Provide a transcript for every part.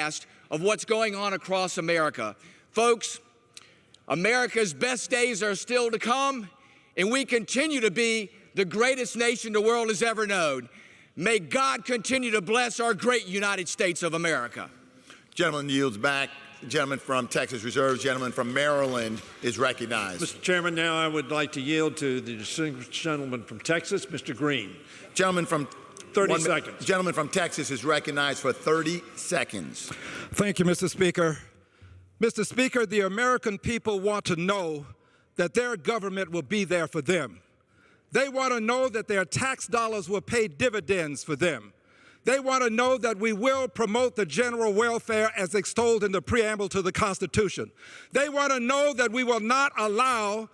past of what's going on across America. Folks, America's best days are still to come, and we continue to be the greatest nation the world has ever known. May God continue to bless our great United States of America. Gentleman yields back. The gentleman from Texas reserves. Gentleman from Maryland is recognized. Mr. Chairman, now I would like to yield to the distinguished gentleman from Texas, Mr. Green. Gentleman from 30 seconds. Gentleman from Texas is recognized for 30 seconds. Thank you, Mr. Speaker. Mr. Speaker, the American people want to know that their government will be there for them. They want to know that their tax dollars will pay dividends for them. They want to know that we will promote the general welfare as extolled in the preamble to the Constitution. They want to know that we will not allow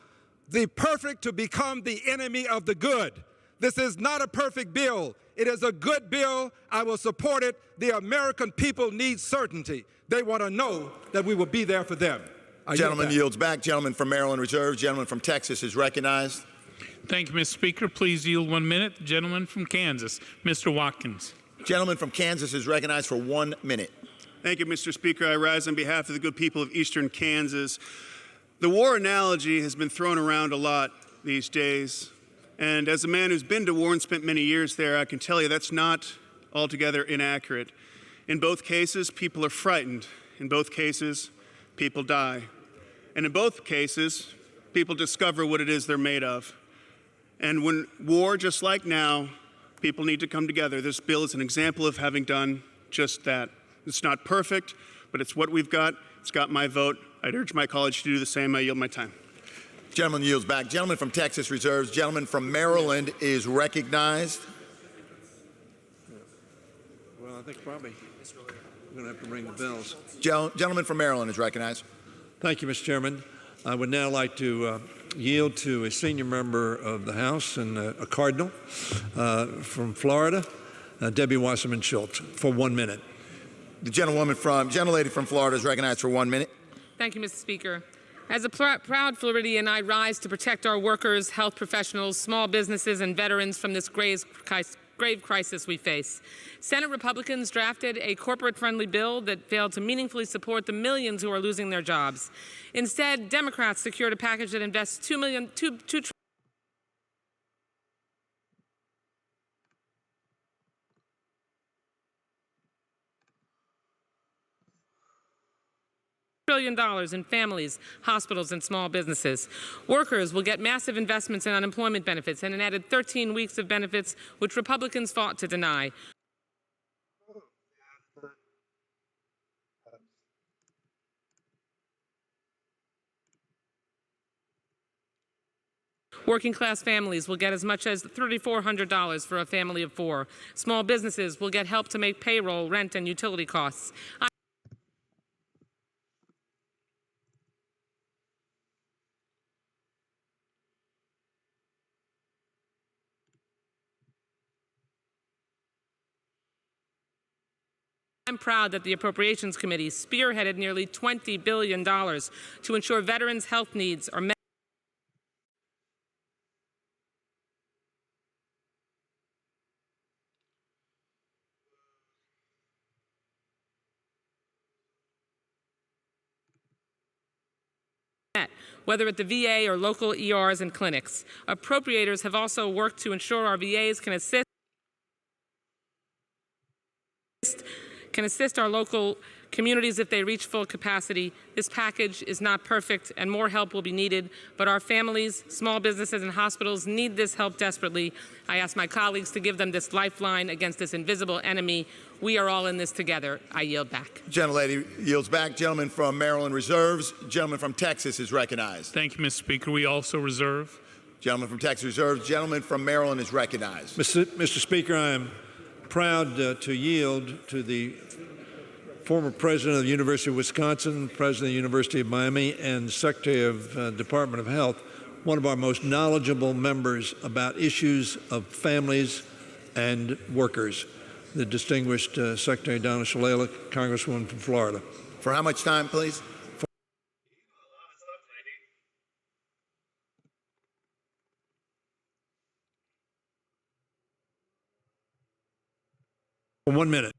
the perfect to become the enemy of the good. This is not a perfect bill. It is a good bill. I will support it. The American people need certainty. They want to know that we will be there for them. Gentleman yields back. Gentleman from Maryland reserves. Gentleman from Texas is recognized. Thank you, Mr. Speaker. Please yield 1 minute. The gentleman from Kansas, Mr. Watkins. Gentleman from Kansas is recognized for 1 minute. Thank you, Mr. Speaker. I rise on behalf of the good people of eastern Kansas. The war analogy has been thrown around a lot these days. And as a man who's been to war and spent many years there, I can tell you that's not altogether inaccurate. In both cases, people are frightened. In both cases, people die. And in both cases, people discover what it is they're made of. And when war, just like now, people need to come together. This bill is an example of having done just that. It's not perfect, but it's what we've got. It's got my vote. I'd urge my colleagues to do the same. I yield my time. Gentleman yields back. Gentleman from Texas reserves. Gentleman from Maryland is recognized. Well, I think probably we're going to have to ring the bells. Gentleman from Maryland is recognized. Thank you, Mr. Chairman. I would now like to yield to a senior member of the House and a cardinal from Florida, Debbie Wasserman Schultz, for 1 minute. The gentlelady from Florida is recognized for 1 minute. Thank you, Mr. Speaker. As a proud Floridian, I rise to protect our workers, health professionals, small businesses, and veterans from this grave crisis we face. Senate Republicans drafted a corporate-friendly bill that failed to meaningfully support the millions who are losing their jobs. Instead, Democrats secured a package that invests $2 trillion in families, hospitals, and small businesses. Workers will get massive investments in unemployment benefits and an added 13 weeks of benefits, which Republicans fought to deny. Working-class families will get as much as $3,400 for a family of 4. Small businesses will get help to make payroll, rent, and utility costs. I'm proud that the Appropriations Committee spearheaded nearly $20 billion to ensure veterans' health needs are met. Whether at the VA or local ERs and clinics. Appropriators have also worked to ensure our VAs can assist our local communities if they reach full capacity. This package is not perfect and more help will be needed, but our families, small businesses, and hospitals need this help desperately. I ask my colleagues to give them this lifeline against this invisible enemy. We are all in this together. I yield back. Gentlelady yields back. Gentleman from Maryland reserves. Gentleman from Texas is recognized. Thank you, Mr. Speaker. We also reserve. Gentleman from Texas reserves. Gentleman from Maryland is recognized. Mr. Speaker, I am proud to yield to the former president of the University of Wisconsin, president of the University of Miami, and Secretary of Department of Health, one of our most knowledgeable members about issues of families and workers, the distinguished Secretary Donna Shalala, Congresswoman from Florida. For how much time, please? For 1 minute.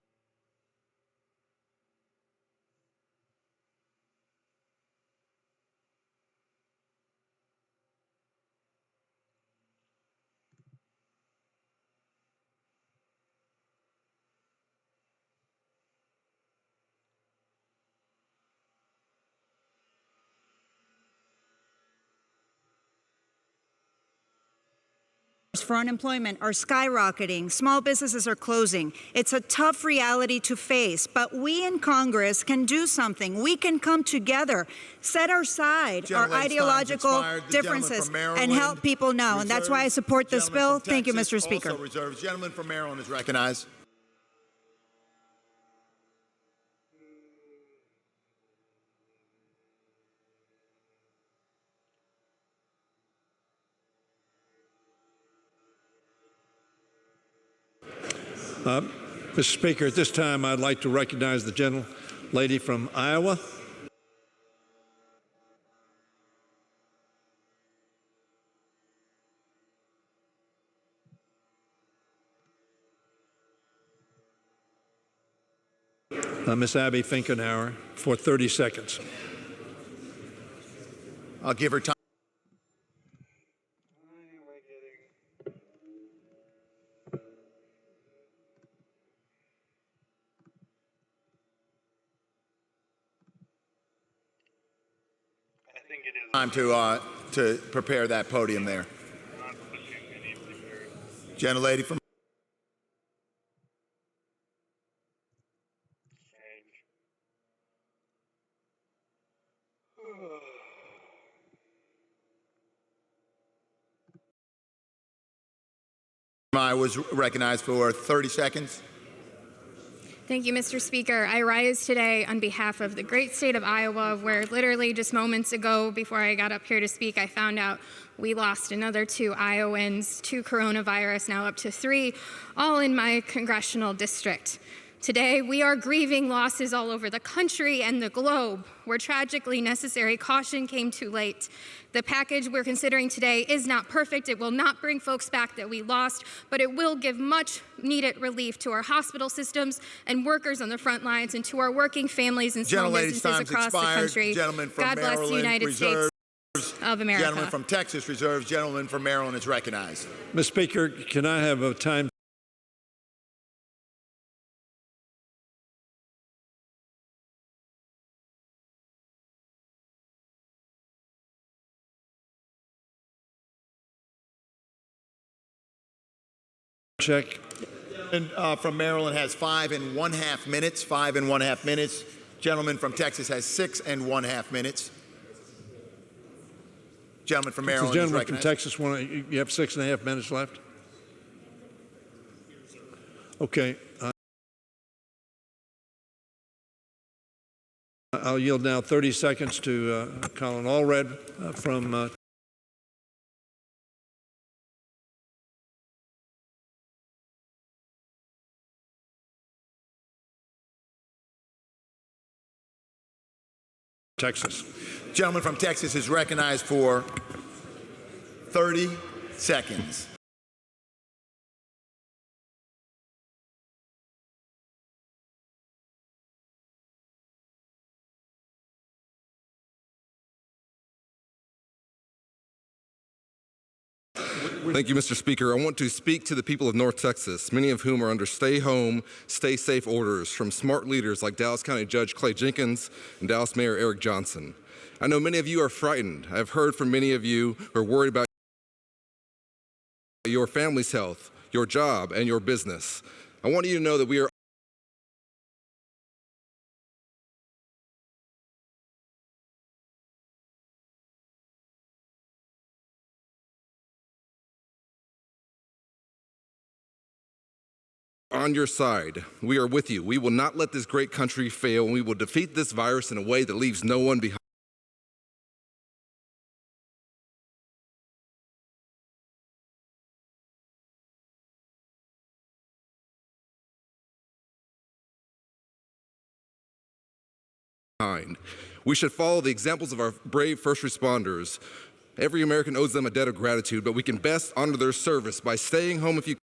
for unemployment are skyrocketing. Small businesses are closing. It's a tough reality to face, but we in Congress can do something. We can come together, set aside our ideological differences, and help people know. And that's why I support this bill. Thank you, Mr. Speaker. Gentleman from Maryland is recognized. Mr. Speaker, at this time, I'd like to recognize the gentlelady from Iowa. Ms. Abby Finkenauer for 30 seconds. I'll give her time. Time to prepare that podium there. Gentlelady from I was recognized for 30 seconds. Thank you, Mr. Speaker. I rise today on behalf of the great state of Iowa, where literally just moments ago, before I got up here to speak, I found out we lost another 2 Iowans to coronavirus, now up to 3, all in my congressional district. Today, we are grieving losses all over the country and the globe, where tragically necessary caution came too late. The package we're considering today is not perfect. It will not bring folks back that we lost, but it will give much needed relief to our hospital systems and workers on the front lines and to our working families and small businesses across the country. Gentleman from God bless the United States of America. Gentleman from Texas reserves. Gentleman from Maryland is recognized. Mr. Speaker, can I have a time? Check. And from Maryland has 5.5 minutes. 5.5 minutes. Gentleman from Texas has 6.5 minutes. Gentleman from Maryland. The gentleman from Texas, you have 6.5 minutes left. Okay. I'll yield now 30 seconds to Colin Allred from Texas. Gentleman from Texas is recognized for 30 seconds. Thank you, Mr. Speaker. I want to speak to the people of North Texas, many of whom are under stay home, stay safe orders from smart leaders like Dallas County Judge Clay Jenkins and Dallas Mayor Eric Johnson. I know many of you are frightened. I've heard from many of you who are worried about your family's health, your job, and your business. I want you to know that we are on your side. We are with you. We will not let this great country fail, and we will defeat this virus in a way that leaves no one behind. We should follow the examples of our brave first responders. Every American owes them a debt of gratitude, but we can best honor their service by staying home if you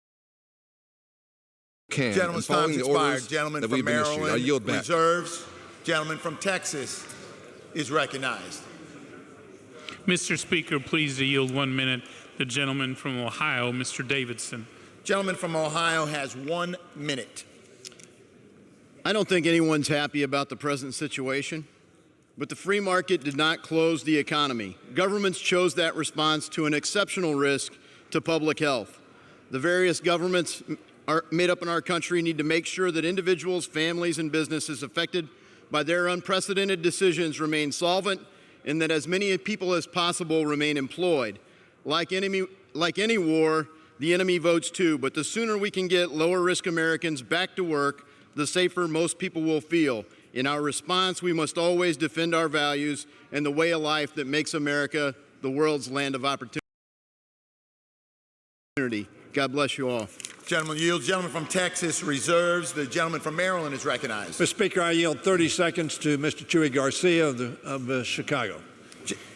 can. Gentleman's time is expired. Gentleman from Maryland I yield back. reserves. Gentleman from Texas is recognized. Mr. Speaker, please yield 1 minute. The gentleman from Ohio, Mr. Davidson. Gentleman from Ohio has 1 minute. I don't think anyone's happy about the present situation, but the free market did not close the economy. Governments chose that response to an exceptional risk to public health. The various governments are made up in our country need to make sure that individuals, families, and businesses affected by their unprecedented decisions remain solvent and that as many people as possible remain employed. Like any war, the enemy votes too, but the sooner we can get lower risk Americans back to work, the safer most people will feel. In our response, we must always defend our values and the way of life that makes America the world's land of opportunity. God bless you all. Gentleman yields. Gentleman from Texas reserves. The gentleman from Maryland is recognized. Mr. Speaker, I yield 30 seconds to Mr. Chuy Garcia of Chicago.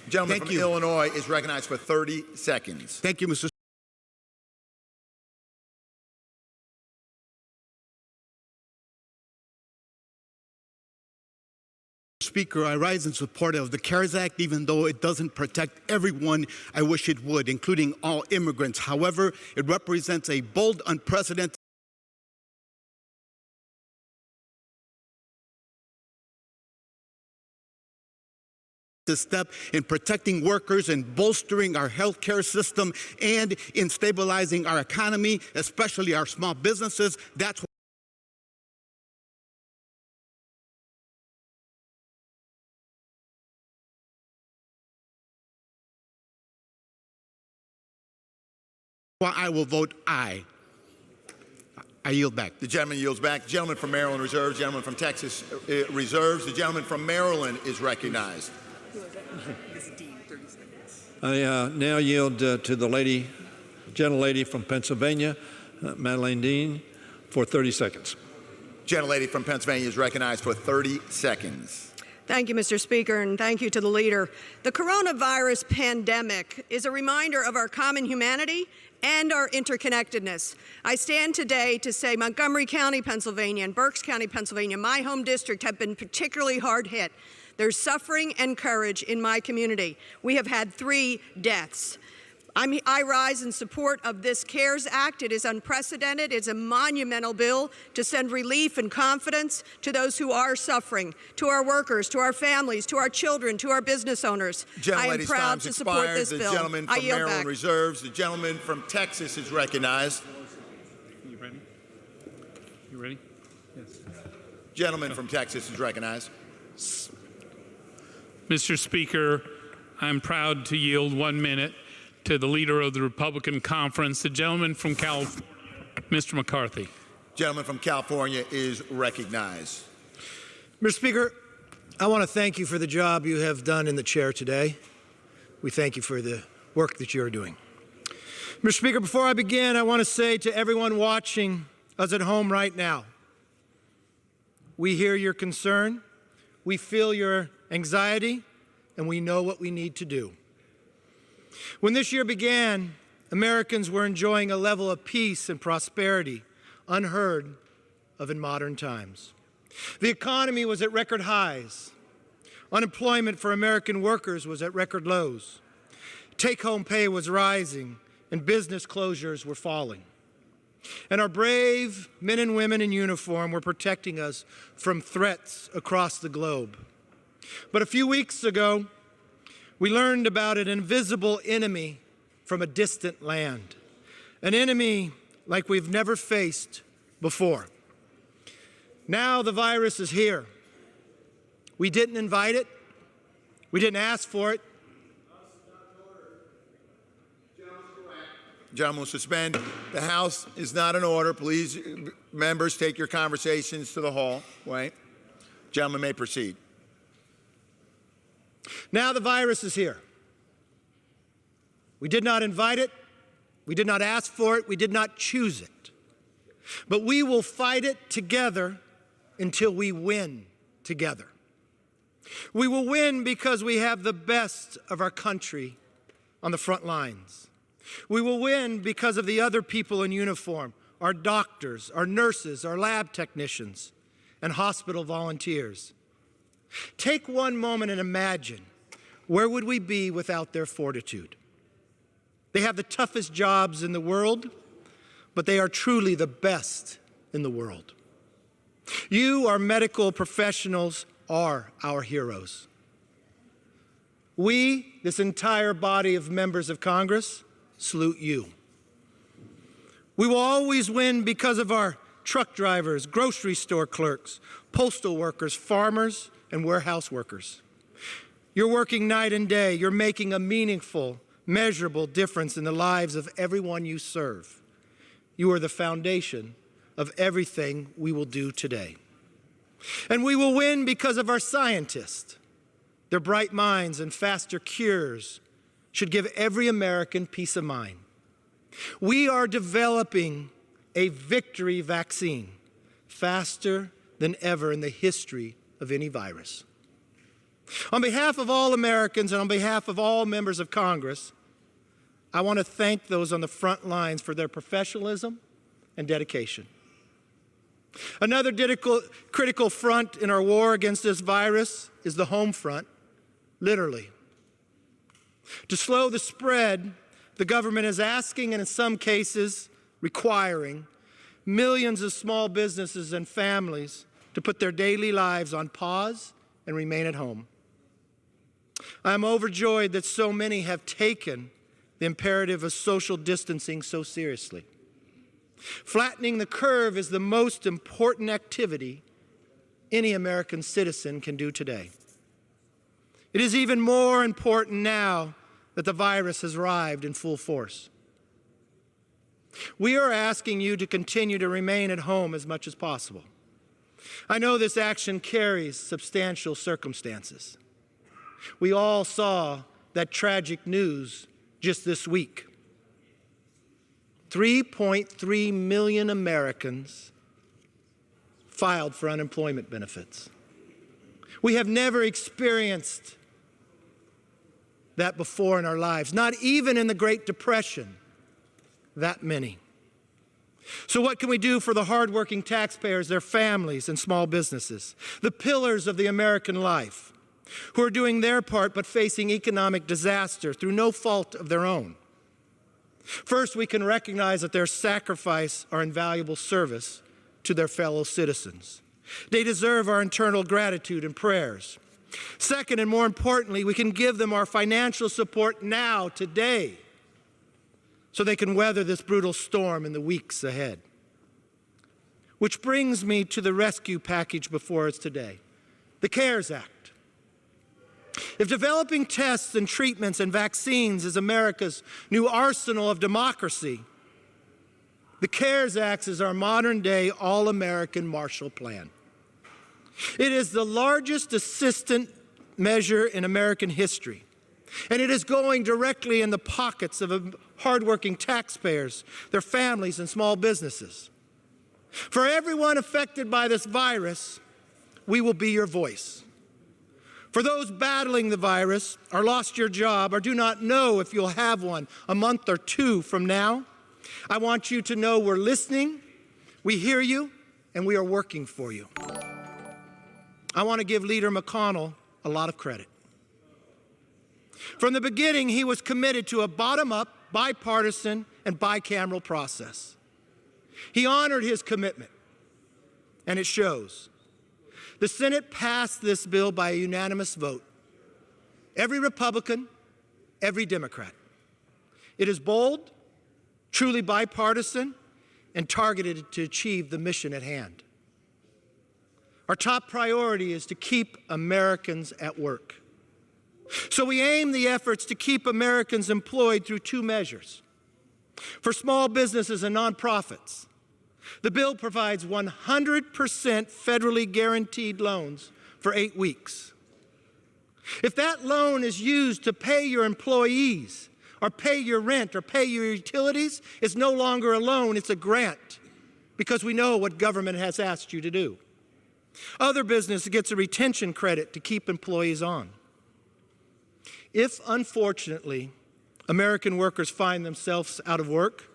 Gentleman from Illinois is recognized for 30 seconds. Thank you, Mr. Speaker, I rise in support of the CARES Act, even though it doesn't protect everyone I wish it would, including all immigrants. However, it represents a bold, unprecedented step in protecting workers and bolstering our health care system and in stabilizing our economy, especially our small businesses. That's why I will vote aye. I yield back. The gentleman yields back. The gentleman from Maryland reserves. The gentleman from Texas reserves. The gentleman from Maryland is recognized. I now yield to the gentlelady from Pennsylvania, Madeleine Dean, for 30 seconds. Gentlelady from Pennsylvania is recognized for 30 seconds. Thank you, Mr. Speaker, and thank you to the leader. The coronavirus pandemic is a reminder of our common humanity and our interconnectedness. I stand today to say Montgomery County, Pennsylvania, and Berks County, Pennsylvania, my home district, have been particularly hard hit. There's suffering and courage in my community. We have had 3 deaths. I rise in support of this CARES Act. It is unprecedented. It's a monumental bill to send relief and confidence to those who are suffering, to our workers, to our families, to our children, to our business owners. I am proud to support this bill. The gentleman from Maryland reserves. The gentleman from Texas is recognized. You ready? You ready? Yes. Gentleman from Texas is recognized. Mr. Speaker, I'm proud to yield 1 minute to the leader of the Republican conference, the gentleman from California, Mr. McCarthy. Gentleman from California is recognized. Mr. Speaker, I want to thank you for the job you have done in the chair today. We thank you for the work that you're doing. Mr. Speaker, before I begin, I want to say to everyone watching us at home right now, we hear your concern, we feel your anxiety, and we know what we need to do. When this year began, Americans were enjoying a level of peace and prosperity unheard of in modern times. The economy was at record highs. Unemployment for American workers was at record lows. Take-home pay was rising, and business closures were falling. And our brave men and women in uniform were protecting us from threats across the globe. But a few weeks ago, we learned about an invisible enemy from a distant land, an enemy like we've never faced before. Now the virus is here. We didn't invite it. We didn't ask for it. Gentlemen will suspend. The House is not in order. Please, members, take your conversations to the hall. Wait. Gentlemen may proceed. Now the virus is here. We did not invite it. We did not ask for it. We did not choose it. But we will fight it together until we win together. We will win because we have the best of our country on the front lines. We will win because of the other people in uniform, our doctors, our nurses, our lab technicians, and hospital volunteers. Take one moment and imagine, where would we be without their fortitude? They have the toughest jobs in the world, but they are truly the best in the world. You, our medical professionals, are our heroes. We, this entire body of members of Congress, salute you. We will always win because of our truck drivers, grocery store clerks, postal workers, farmers, and warehouse workers. You're working night and day. You're making a meaningful, measurable difference in the lives of everyone you serve. You are the foundation of everything we will do today. And we will win because of our scientists. Their bright minds and faster cures should give every American peace of mind. We are developing a victory vaccine faster than ever in the history of any virus. On behalf of all Americans and on behalf of all members of Congress, I want to thank those on the front lines for their professionalism and dedication. Another critical front in our war against this virus is the home front, literally. To slow the spread, the government is asking, and in some cases requiring, millions of small businesses and families to put their daily lives on pause and remain at home. I am overjoyed that so many have taken the imperative of social distancing so seriously. Flattening the curve is the most important activity any American citizen can do today. It is even more important now that the virus has arrived in full force. We are asking you to continue to remain at home as much as possible. I know this action carries substantial circumstances. We all saw that tragic news just this week. 3.3 million Americans filed for unemployment benefits. We have never experienced that before in our lives, not even in the Great Depression, that many. So what can we do for the hardworking taxpayers, their families, and small businesses, the pillars of the American life, who are doing their part but facing economic disaster through no fault of their own? First, we can recognize that their sacrifice are invaluable service to their fellow citizens. They deserve our eternal gratitude and prayers. Second, and more importantly, we can give them our financial support now, today, so they can weather this brutal storm in the weeks ahead. Which brings me to the rescue package before us today, the CARES Act. If developing tests and treatments and vaccines is America's new arsenal of democracy, the CARES Act is our modern-day all-American Marshall Plan. It is the largest assistance measure in American history, and it is going directly in the pockets of hardworking taxpayers, their families, and small businesses. For everyone affected by this virus, we will be your voice. For those battling the virus, or lost your job, or do not know if you'll have one a month or two from now, I want you to know we're listening, we hear you, and we are working for you. I want to give Leader McConnell a lot of credit. From the beginning, he was committed to a bottom-up, bipartisan, and bicameral process. He honored his commitment, and it shows. The Senate passed this bill by a unanimous vote. Every Republican, every Democrat. It is bold, truly bipartisan, and targeted to achieve the mission at hand. Our top priority is to keep Americans at work. So we aim the efforts to keep Americans employed through two measures. For small businesses and nonprofits, the bill provides 100% federally guaranteed loans for 8 weeks. If that loan is used to pay your employees, or pay your rent, or pay your utilities, it's no longer a loan, it's a grant, because we know what government has asked you to do. Other business gets a retention credit to keep employees on. If, unfortunately, American workers find themselves out of work,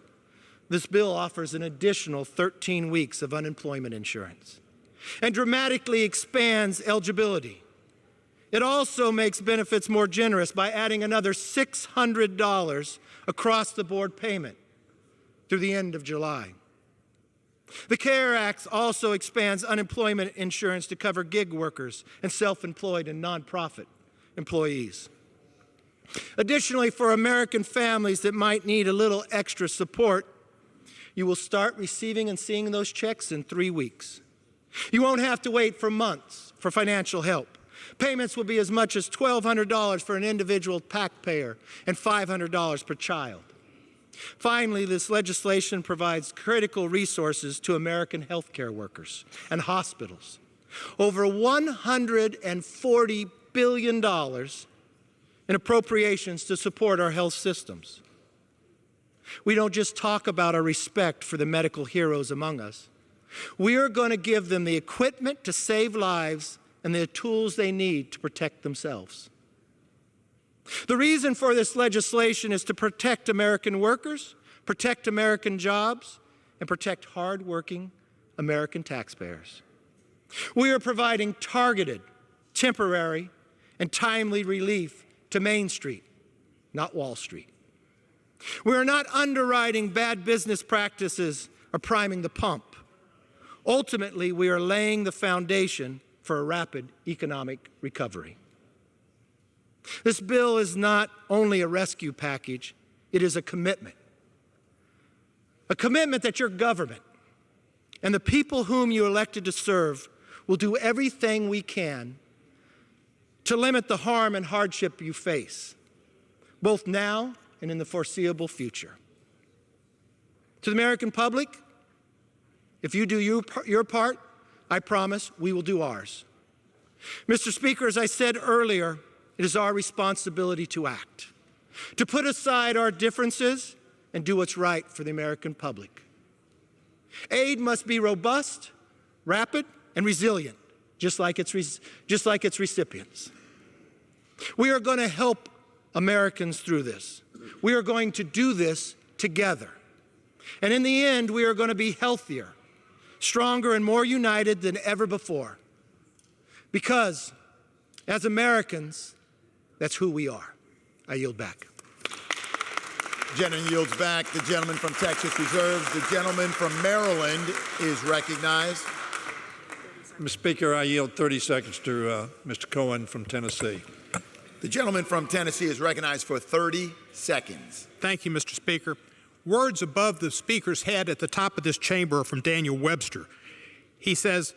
this bill offers an additional 13 weeks of unemployment insurance and dramatically expands eligibility. It also makes benefits more generous by adding another $600 across-the-board payment through the end of July. The CARES Act also expands unemployment insurance to cover gig workers and self-employed and nonprofit employees. Additionally, for American families that might need a little extra support, You will start receiving and seeing those checks in 3 weeks. You won't have to wait for months for financial help. Payments will be as much as $1,200 for an individual taxpayer and $500 per child. Finally, this legislation provides critical resources to American healthcare workers and hospitals. Over $140 billion in appropriations to support our health systems. We don't just talk about our respect for the medical heroes among us. We are going to give them the equipment to save lives and the tools they need to protect themselves. The reason for this legislation is to protect American workers, protect American jobs, and protect hardworking American taxpayers. We are providing targeted, temporary, and timely relief to Main Street, not Wall Street. We are not underwriting bad business practices or priming the pump. Ultimately, we are laying the foundation for a rapid economic recovery. This bill is not only a rescue package, it is a commitment. A commitment that your government and the people whom you elected to serve will do everything we can to limit the harm and hardship you face, both now and in the foreseeable future. To the American public, if you do your part, I promise we will do ours. Mr. Speaker, as I said earlier, it is our responsibility to act, to put aside our differences and do what's right for the American public. Aid must be robust, rapid, and resilient, just like its recipients. We are going to help Americans through this. We are going to do this together. And in the end, we are going to be healthier, stronger, and more united than ever before. Because as Americans, that's who we are. I yield back. The gentleman yields back. The gentleman from Texas reserves. The gentleman from Maryland is recognized. Mr. Speaker, I yield 30 seconds to Mr. Cohen from Tennessee. The gentleman from Tennessee is recognized for 30 seconds. Thank you, Mr. Speaker. Words above the Speaker's head at the top of this chamber are from Daniel Webster. He says,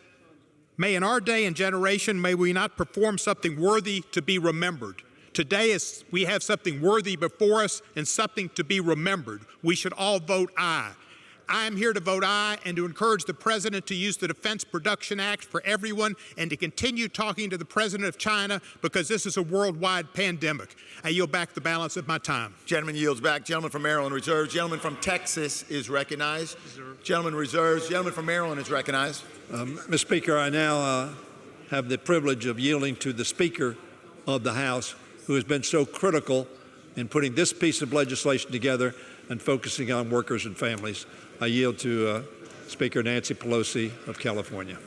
"May in our day and generation, may we not perform something worthy to be remembered. Today, as we have something worthy before us and something to be remembered, we should all vote aye. I am here to vote aye and to encourage the President to use the Defense Production Act for everyone and to continue talking to the President of China because this is a worldwide pandemic." I yield back the balance of my time. Gentleman yields back. Gentleman from Maryland reserves. Gentleman from Texas is recognized. Gentleman reserves. Gentleman from Maryland is recognized. Mr. Speaker, I now have the privilege of yielding to the Speaker of the House, who has been so critical in putting this piece of legislation together and focusing on workers and families. I yield to Speaker Nancy Pelosi of California.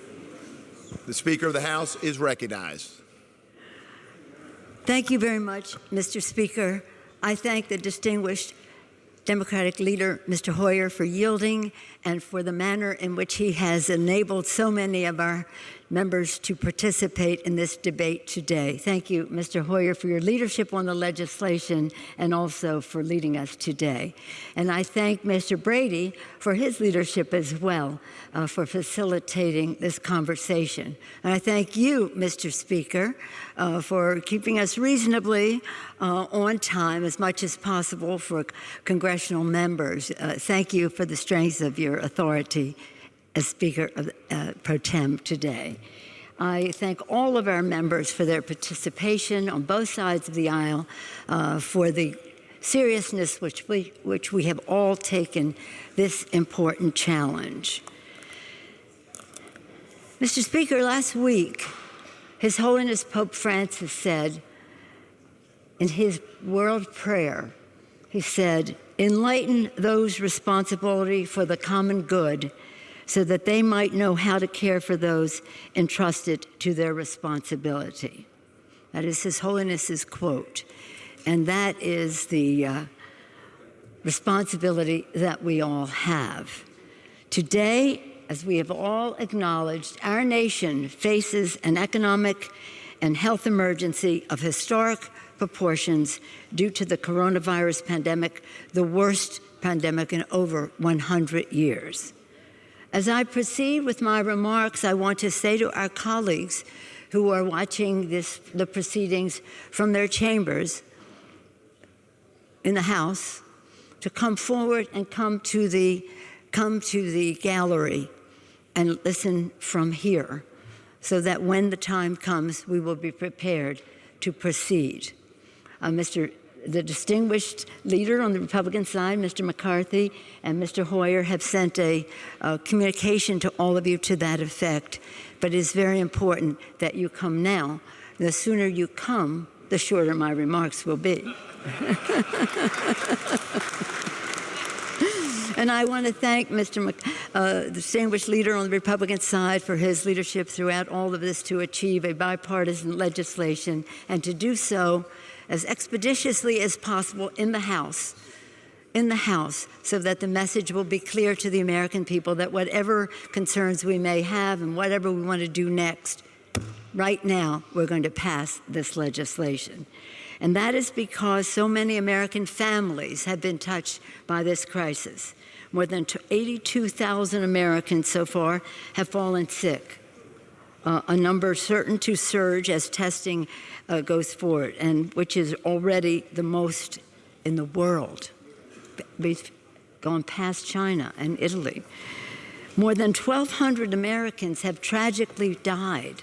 The Speaker of the House is recognized. Thank you very much, Mr. Speaker. I thank the distinguished Democratic leader, Mr. Hoyer, for yielding and for the manner in which he has enabled so many of our members to participate in this debate today. Thank you, Mr. Hoyer, for your leadership on the legislation and also for leading us today. And I thank Mr. Brady for his leadership as well, for facilitating this conversation. And I thank you, Mr. Speaker, for keeping us reasonably on time as much as possible for congressional members. Thank you for the strength of your authority as Speaker of Pro Tem today. I thank all of our members for their participation on both sides of the aisle, for the seriousness which we have all taken this important challenge. Mr. Speaker, last week, His Holiness Pope Francis said in his world prayer, he said, "Enlighten those responsible for the common good so that they might know how to care for those entrusted to their responsibility." That is His Holiness's quote. And that is the responsibility that we all have. Today, as we have all acknowledged, our nation faces an economic and health emergency of historic proportions due to the coronavirus pandemic, the worst pandemic in over 100 years. As I proceed with my remarks, I want to say to our colleagues who are watching the proceedings from their chambers in the House to come forward and come to the gallery and listen from here, so that when the time comes, we will be prepared to proceed. The distinguished leader on the Republican side, Mr. McCarthy, and Mr. Hoyer have sent a communication to all of you to that effect. But it is very important that you come now. The sooner you come, the shorter my remarks will be. And I want to thank the distinguished leader on the Republican side for his leadership throughout all of this to achieve a bipartisan legislation and to do so as expeditiously as possible in the House, so that the message will be clear to the American people that whatever concerns we may have and whatever we want to do next, right now we're going to pass this legislation. And that is because so many American families have been touched by this crisis. More than 82,000 Americans so far have fallen sick, a number certain to surge as testing goes forward, and which is already the most in the world. We've gone past China and Italy. More than 1,200 Americans have tragically died.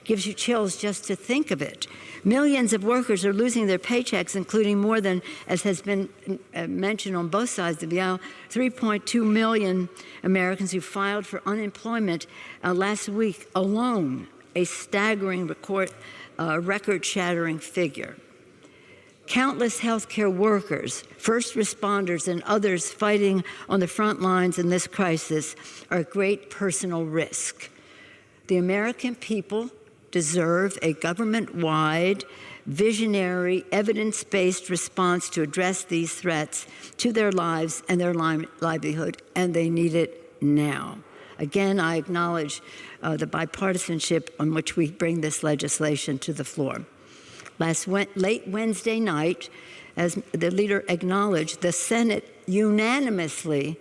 Gives you chills just to think of it. Millions of workers are losing their paychecks, including more than, as has been mentioned on both sides of the aisle, 3.2 million Americans who filed for unemployment last week alone, a staggering record-shattering figure. Countless healthcare workers, first responders, and others fighting on the front lines in this crisis are at great personal risk. The American people deserve a government-wide, visionary, evidence-based response to address these threats to their lives and their livelihood, and they need it now. Again, I acknowledge the bipartisanship on which we bring this legislation to the floor. Late Wednesday night, as the leader acknowledged, the Senate unanimously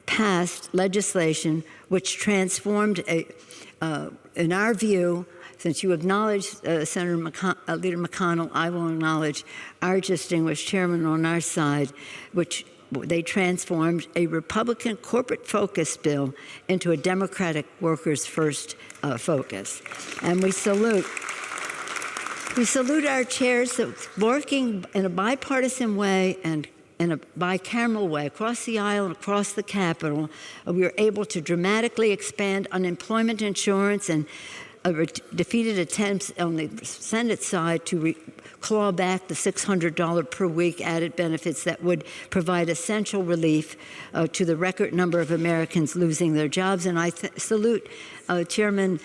passed legislation which transformed, in our view, since you acknowledged Leader McConnell, I will acknowledge our distinguished chairman on our side, which they transformed a Republican corporate focus bill into a Democratic workers first focus. And we salute our chairs that working in a bipartisan way and in a bicameral way across the aisle and across the Capitol, we were able to dramatically expand unemployment insurance and defeated attempts on the Senate side to claw back the $600 per week added benefits that would provide essential relief to the record number of Americans losing their jobs. And I salute Chairman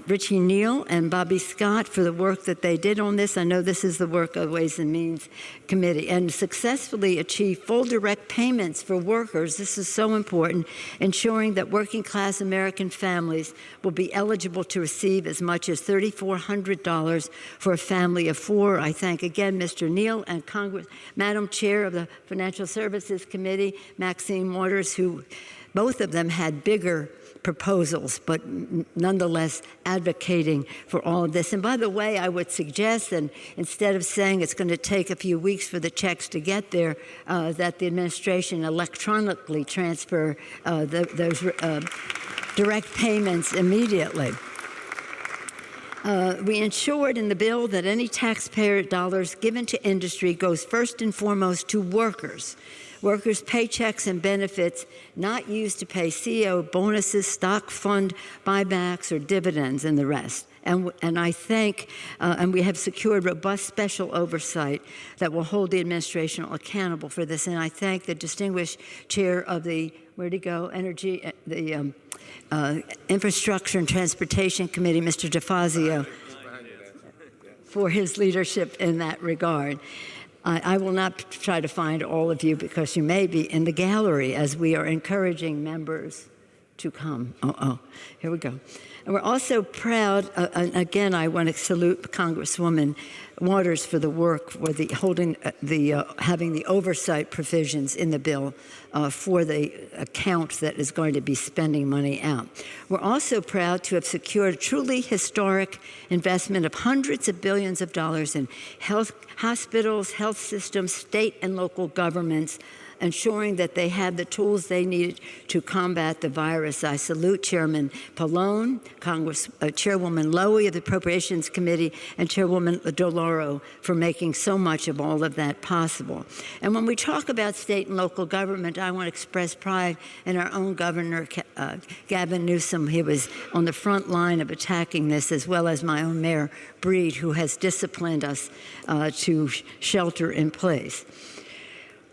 Richie Neal and Bobby Scott for the work that they did on this. I know this is the work of Ways and Means Committee, and successfully achieve full direct payments for workers. This is so important, ensuring that working class American families will be eligible to receive as much as $3,400 for a family of four. I thank again Mr. Neal and Madam Chair of the Financial Services Committee, Maxine Waters, who both of them had bigger proposals, but nonetheless advocating for all of this. And by the way, I would suggest, and instead of saying it's going to take a few weeks for the checks to get there, that the administration electronically transfer those direct payments immediately. We ensured in the bill that any taxpayer dollars given to industry goes first and foremost to workers. Workers' paychecks and benefits not used to pay CEO bonuses, stock fund buybacks, or dividends, and the rest. And I thank, and we have secured robust special oversight that will hold the administration accountable for this. And I thank the distinguished chair of the, Infrastructure and Transportation Committee, Mr. DeFazio, for his leadership in that regard. I will not try to find all of you because you may be in the gallery as we are encouraging members to come. Here we go. And we're also proud, and again, I want to salute Congresswoman Waters for the work for having the oversight provisions in the bill for the account that is going to be spending money out. We're also proud to have secured a truly historic investment of hundreds of billions of dollars in health, hospitals, health systems, state and local governments, ensuring that they have the tools they need to combat the virus. I salute Chairman Pallone, Chairwoman Lowy of the Appropriations Committee, and Chairwoman DeLauro for making so much of all of that possible. And when we talk about state and local government, I want to express pride in our own Governor, Gavin Newsom. He was on the front line of attacking this, as well as my own Mayor Breed, who has disciplined us to shelter in place.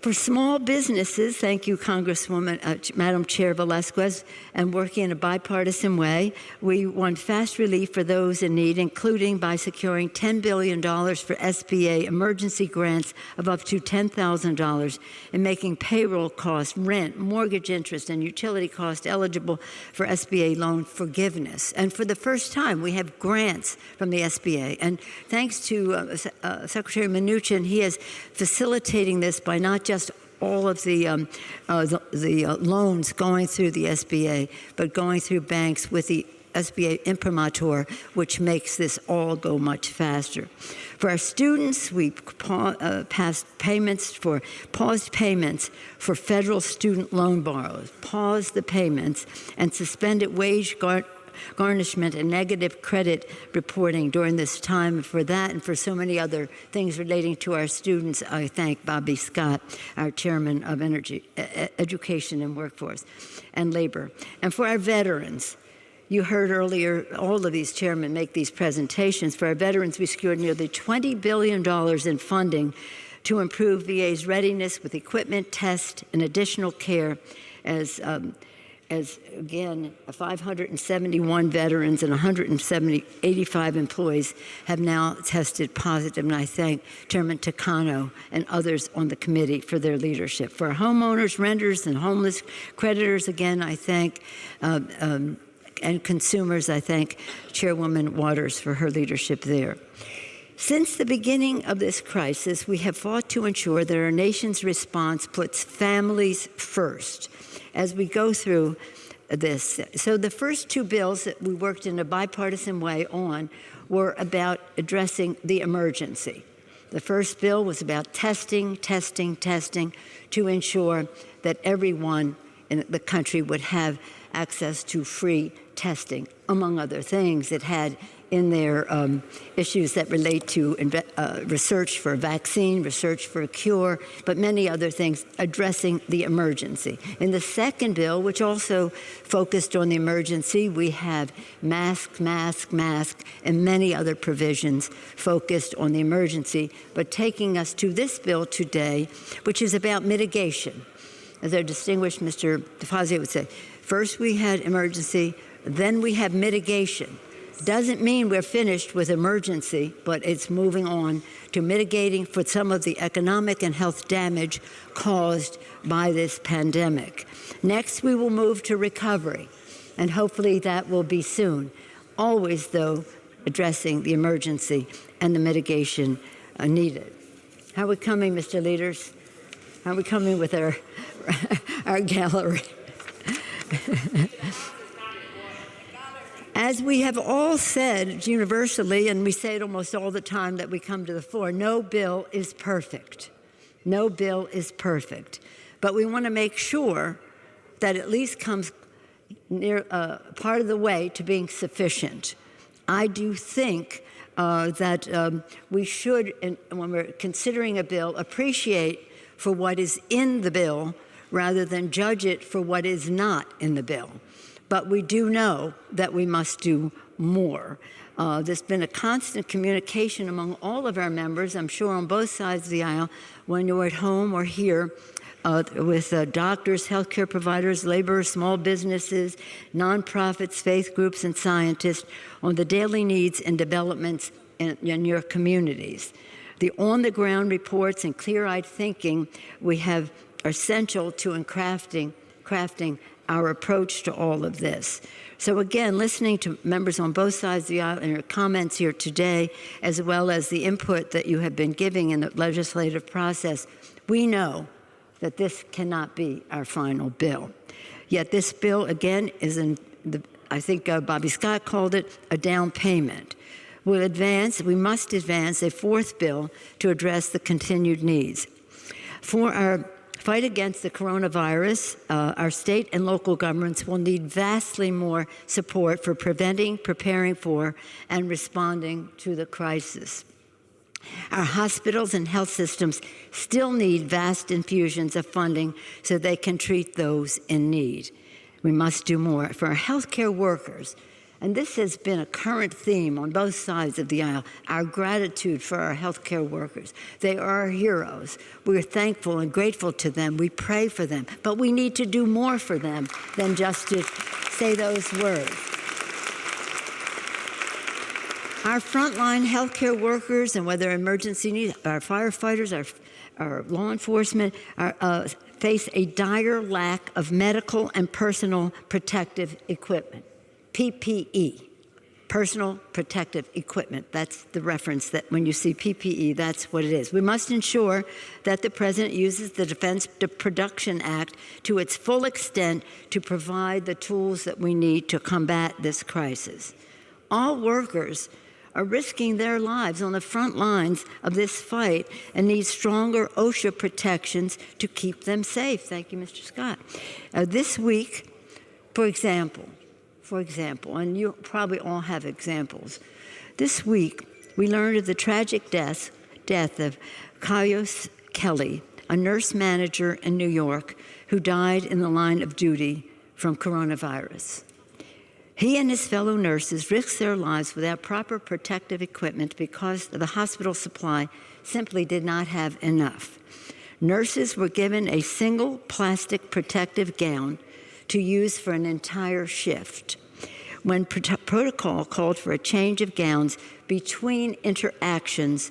For small businesses, thank you, Congresswoman, Madam Chair Velasquez, and working in a bipartisan way, we want fast relief for those in need, including by securing $10 billion for SBA emergency grants of up to $10,000 and making payroll costs, rent, mortgage interest, and utility costs eligible for SBA loan forgiveness. And for the first time, we have grants from the SBA. And thanks to Secretary Mnuchin, he is facilitating this by not just all of the loans going through the SBA, but going through banks with the SBA imprimatur, which makes this all go much faster. For our students, we paused payments for federal student loan borrowers, paused the payments, and suspended wage garnishment and negative credit reporting during this time. For that and for so many other things relating to our students, I thank Bobby Scott, our Chairman of Education and Workforce and Labor. And for our veterans, you heard earlier all of these chairmen make these presentations. For our veterans, we secured nearly $20 billion in funding to improve VA's readiness with equipment, tests, and additional care as again, 571 veterans and 85 employees have now tested positive, and I thank Chairman Takano and others on the committee for their leadership. For our homeowners, renters, and homeless creditors, again, I thank, and consumers, I thank Chairwoman Waters for her leadership there. Since the beginning of this crisis, we have fought to ensure that our nation's response puts families first as we go through this. So the first two bills that we worked in a bipartisan way on were about addressing the emergency. The first bill was about testing to ensure that everyone in the country would have access to free testing. Among other things, it had in there issues that relate to research for a vaccine, research for a cure, but many other things addressing the emergency. In the second bill, which also focused on the emergency, we have mask, and many other provisions focused on the emergency, but taking us to this bill today, which is about mitigation. As our distinguished Mr. DeFazio would say, first we had emergency, then we have mitigation. Doesn't mean we're finished with emergency, but it's moving on to mitigating for some of the economic and health damage caused by this pandemic. Next, we will move to recovery, and hopefully that will be soon. Always, though, addressing the emergency and the mitigation needed. How are we coming, Mr. Leaders? How are we coming with our gallery? As we have all said universally, and we say it almost all the time that we come to the floor, no bill is perfect. No bill is perfect. But we want to make sure that at least comes near part of the way to being sufficient. I do think that we should, when we're considering a bill, appreciate for what is in the bill rather than judge it for what is not in the bill. But we do know that we must do more. There's been a constant communication among all of our members, I'm sure on both sides of the aisle, when you're at home or here, with doctors, healthcare providers, laborers, small businesses, nonprofits, faith groups, and scientists on the daily needs and developments in your communities. The on-the-ground reports and clear-eyed thinking we have are essential to crafting our approach to all of this. So again, listening to members on both sides of the aisle and your comments here today, as well as the input that you have been giving in the legislative process, we know that this cannot be our final bill. Yet this bill, again, is I think Bobby Scott called it a down payment. We must advance a fourth bill to address the continued needs. For our fight against the coronavirus, our state and local governments will need vastly more support for preventing, preparing for, and responding to the crisis. Our hospitals and health systems still need vast infusions of funding so they can treat those in need. We must do more. For our healthcare workers, and this has been a current theme on both sides of the aisle, our gratitude for our healthcare workers. They are our heroes. We're thankful and grateful to them. We pray for them. But we need to do more for them than just to say those words. Our frontline healthcare workers, and whether emergency needs, our firefighters, our law enforcement, face a dire lack of medical and personal protective equipment. PPE, personal protective equipment. That's the reference that when you see PPE, that's what it is. We must ensure that the President uses the Defense Production Act to its full extent to provide the tools that we need to combat this crisis. All workers are risking their lives on the front lines of this fight and need stronger OSHA protections to keep them safe. Thank you, Mr. Scott. This week, for example, and you probably all have examples. This week, we learned of the tragic death of Caius Kelly, a nurse manager in New York who died in the line of duty from coronavirus. He and his fellow nurses risked their lives without proper protective equipment because the hospital supply simply did not have enough. Nurses were given a single plastic protective gown to use for an entire shift, when protocol called for a change of gowns between interactions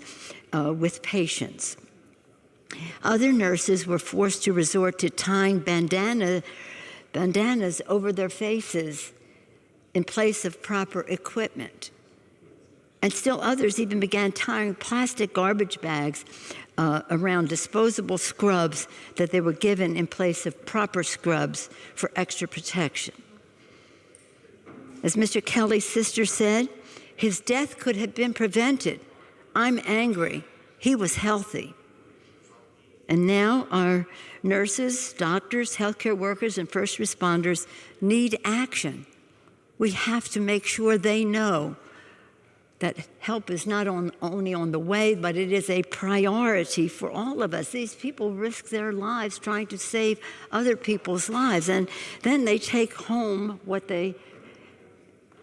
with patients. Other nurses were forced to resort to tying bandanas over their faces in place of proper equipment. And still others even began tying plastic garbage bags around disposable scrubs that they were given in place of proper scrubs for extra protection. As Mr. Kelly's sister said, his death could have been prevented. I'm angry. He was healthy. And now our nurses, doctors, healthcare workers, and first responders need action. We have to make sure they know that help is not only on the way, but it is a priority for all of us. These people risk their lives trying to save other people's lives, and then they take home what they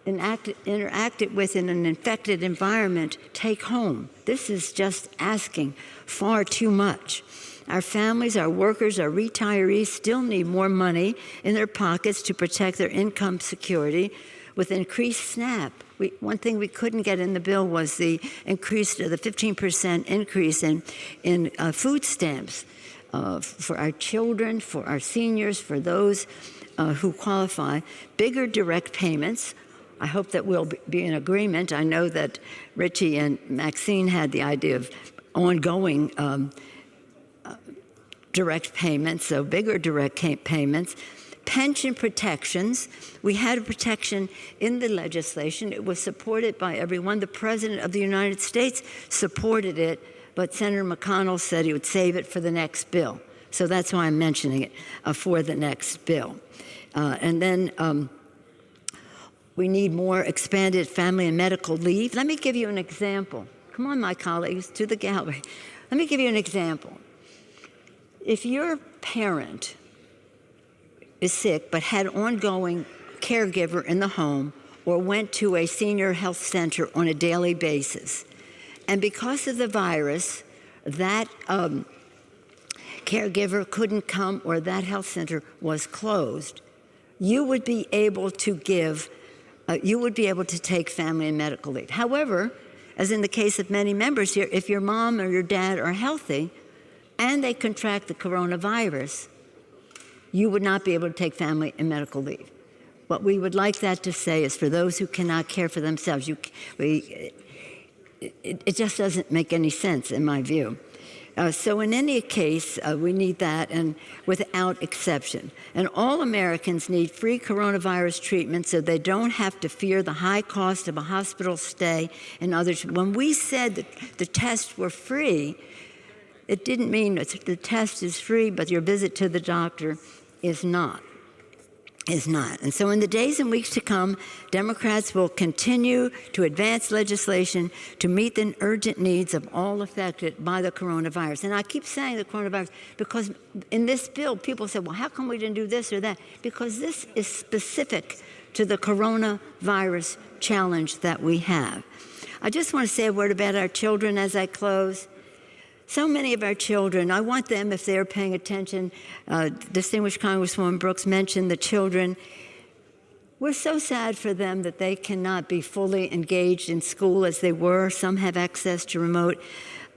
interacted with in an infected environment, take home. This is just asking far too much. Our families, our workers, our retirees still need more money in their pockets to protect their income security with increased SNAP. One thing we couldn't get in the bill was the 15% increase in food stamps for our children, for our seniors, for those who qualify. Bigger direct payments. I hope that we'll be in agreement. I know that Richie and Maxine had the idea of ongoing direct payments, so bigger direct payments. Pension protections. We had a protection in the legislation. It was supported by everyone. The President of the United States supported it, but Senator McConnell said he would save it for the next bill. So that's why I'm mentioning it, for the next bill. And then we need more expanded family and medical leave. Let me give you an example. Come on, my colleagues, to the gallery. Let me give you an example. If your parent is sick but had ongoing caregiver in the home or went to a senior health center on a daily basis, and because of the virus, that caregiver couldn't come or that health center was closed, you would be able to take family and medical leave. However, as in the case of many members here, if your mom or your dad are healthy and they contract the coronavirus, you would not be able to take family and medical leave. What we would like that to say is for those who cannot care for themselves, it just doesn't make any sense in my view. So in any case, we need that, and without exception. And all Americans need free coronavirus treatment so they don't have to fear the high cost of a hospital stay and others. When we said that the tests were free, it didn't mean that the test is free, but your visit to the doctor is not. And so in the days and weeks to come, Democrats will continue to advance legislation to meet the urgent needs of all affected by the coronavirus. And I keep saying the coronavirus because in this bill, people say, well, how come we didn't do this or that? Because this is specific to the coronavirus challenge that we have. I just want to say a word about our children as I close. So many of our children, I want them, if they're paying attention, distinguished Congresswoman Brooks mentioned the children. We're so sad for them that they cannot be fully engaged in school as they were. Some have access to remote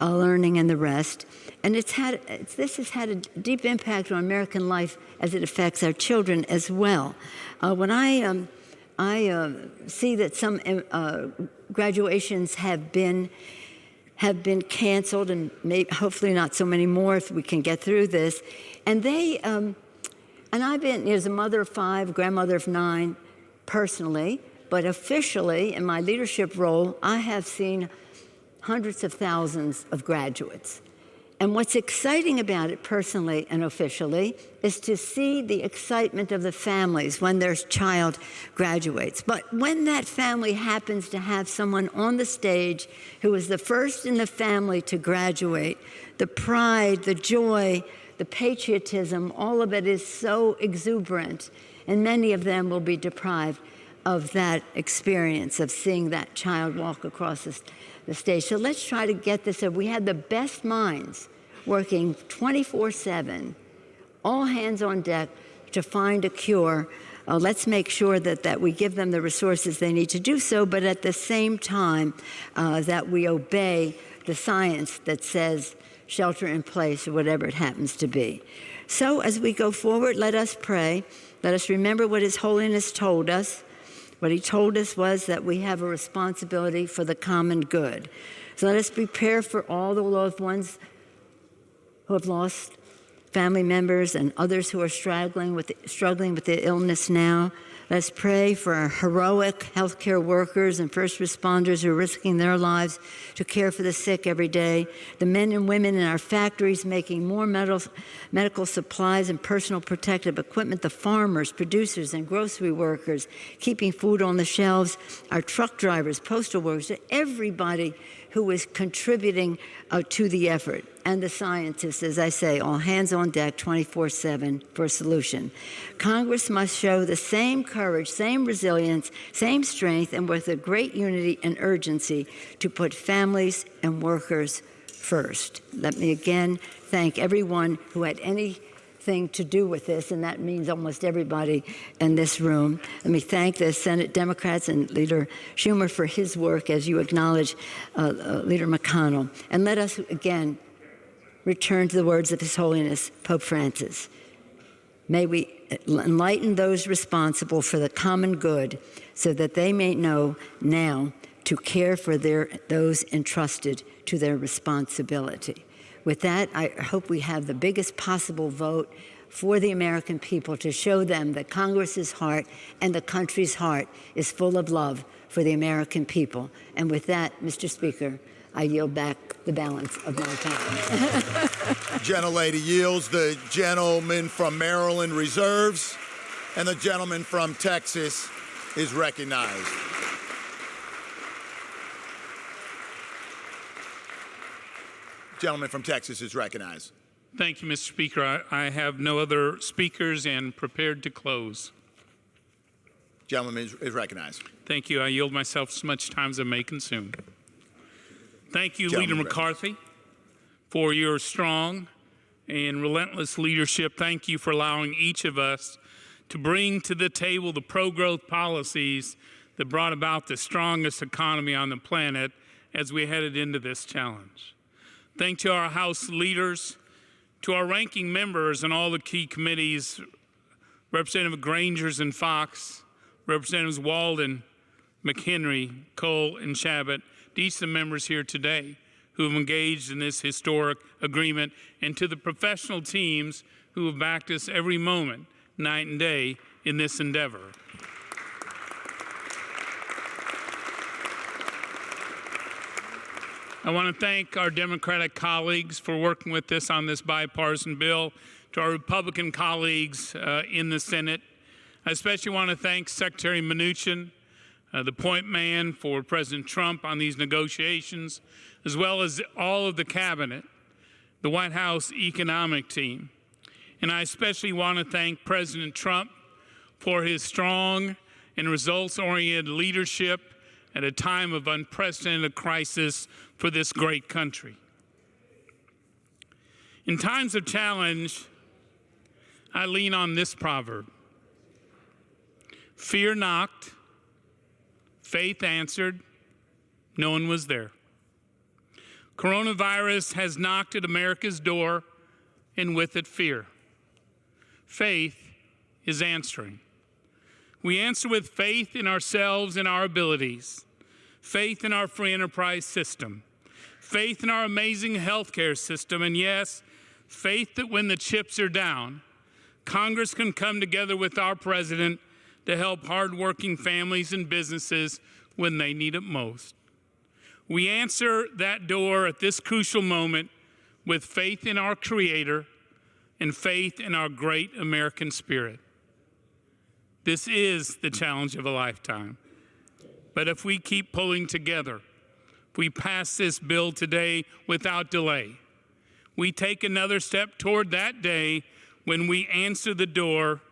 learning and the rest. And this has had a deep impact on American life as it affects our children as well. When I see that some graduations have been canceled, and hopefully not so many more if we can get through this. And I've been, as a mother of 5, grandmother of 9, personally, but officially in my leadership role, I have seen hundreds of thousands of graduates. And what's exciting about it personally and officially is to see the excitement of the families when their child graduates. But when that family happens to have someone on the stage who is the first in the family to graduate, the pride, the joy, the patriotism, all of it is so exuberant. And many of them will be deprived of that experience of seeing that child walk across the stage. So let's try to get this. We had the best minds working 24/7, all hands on deck to find a cure. Let's make sure that we give them the resources they need to do so, but at the same time that we obey the science that says shelter in place or whatever it happens to be. So as we go forward, let us pray. Let us remember what His Holiness told us. What he told us was that we have a responsibility for the common good. So let us prepare for all the loved ones who have lost family members and others who are struggling with the illness now. Let's pray for our heroic healthcare workers and first responders who are risking their lives to care for the sick every day, the men and women in our factories making more medical supplies and personal protective equipment, the farmers, producers, and grocery workers keeping food on the shelves, our truck drivers, postal workers, everybody who is contributing to the effort, and the scientists, as I say, all hands on deck 24/7 for a solution. Congress must show the same courage, same resilience, same strength, and with a great unity and urgency to put families and workers first. Let me again thank everyone who had anything to do with this, and that means almost everybody in this room. Let me thank the Senate Democrats and Leader Schumer for his work, as you acknowledge Leader McConnell. And let us again return to the words of His Holiness Pope Francis. May we enlighten those responsible for the common good so that they may know now to care for those entrusted to their responsibility. With that, I hope we have the biggest possible vote for the American people to show them that Congress's heart and the country's heart is full of love for the American people. And with that, Mr. Speaker, I yield back the balance of my time. Gentlelady yields. The gentleman from Maryland reserves, and the gentleman from Texas is recognized. Gentleman from Texas is recognized. Thank you, Mr. Speaker. I have no other speakers and prepared to close. Gentleman is recognized. Thank you. I yield myself as much time as I may consume. Thank you, Gentleman Leader McCarthy, for your strong and relentless leadership. Thank you for allowing each of us to bring to the table the pro-growth policies that brought about the strongest economy on the planet as we headed into this challenge. Thank to our House leaders, to our ranking members and all the key committees Representative Grangers and Fox, Representatives Walden, McHenry, Cole, and Shabbat, to each of the members here today who have engaged in this historic agreement, and to the professional teams who have backed us every moment, night and day, in this endeavor. I want to thank our Democratic colleagues for working with us on this bipartisan bill, to our Republican colleagues in the Senate. I especially want to thank Secretary Mnuchin, the point man for President Trump on these negotiations, as well as all of the cabinet, the White House economic team. And I especially want to thank President Trump for his strong and results-oriented leadership at a time of unprecedented crisis for this great country. In times of challenge, I lean on this proverb: fear knocked, faith answered, no one was there. Coronavirus has knocked at America's door, and with it, fear. Faith is answering. We answer with faith in ourselves and our abilities, faith in our free enterprise system, faith in our amazing healthcare system, and yes, faith that when the chips are down, Congress can come together with our president to help hardworking families and businesses when they need it most. We answer that door at this crucial moment with faith in our Creator and faith in our great American spirit. This is the challenge of a lifetime. But if we keep pulling together, if we pass this bill today without delay, we take another step toward that day when we answer the door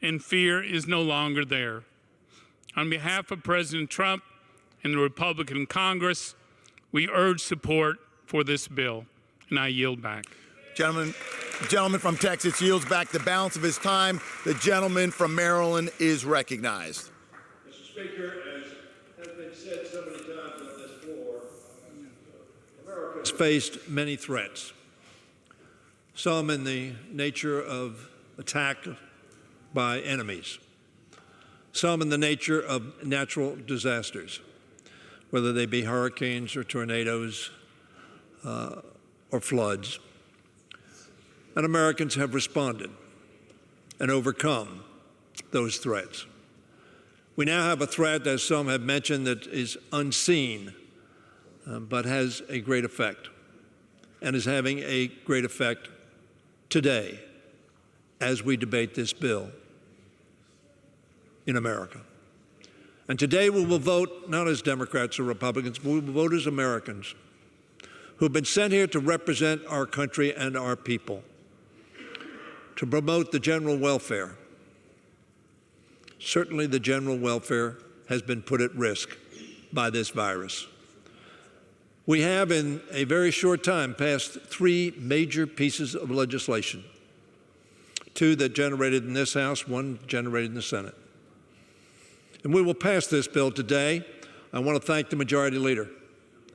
and fear is no longer there. On behalf of President Trump and the Republican Congress, we urge support for this bill, and I yield back. Gentleman from Texas yields back the balance of his time. The gentleman from Maryland is recognized. Mr. Speaker, as has been said so many times on this floor, America has faced many threats, some in the nature of attack by enemies, some in the nature of natural disasters, whether they be hurricanes or tornadoes or floods. And Americans have responded and overcome those threats. We now have a threat, as some have mentioned, that is unseen, but has a great effect, and is having a great effect today as we debate this bill in America. And today we will vote not as Democrats or Republicans, but we will vote as Americans who have been sent here to represent our country and our people, to promote the general welfare. Certainly the general welfare has been put at risk by this virus. We have in a very short time passed 3 major pieces of legislation, 2 that generated in this House, 1 generated in the Senate. And we will pass this bill today. I want to thank the Majority Leader.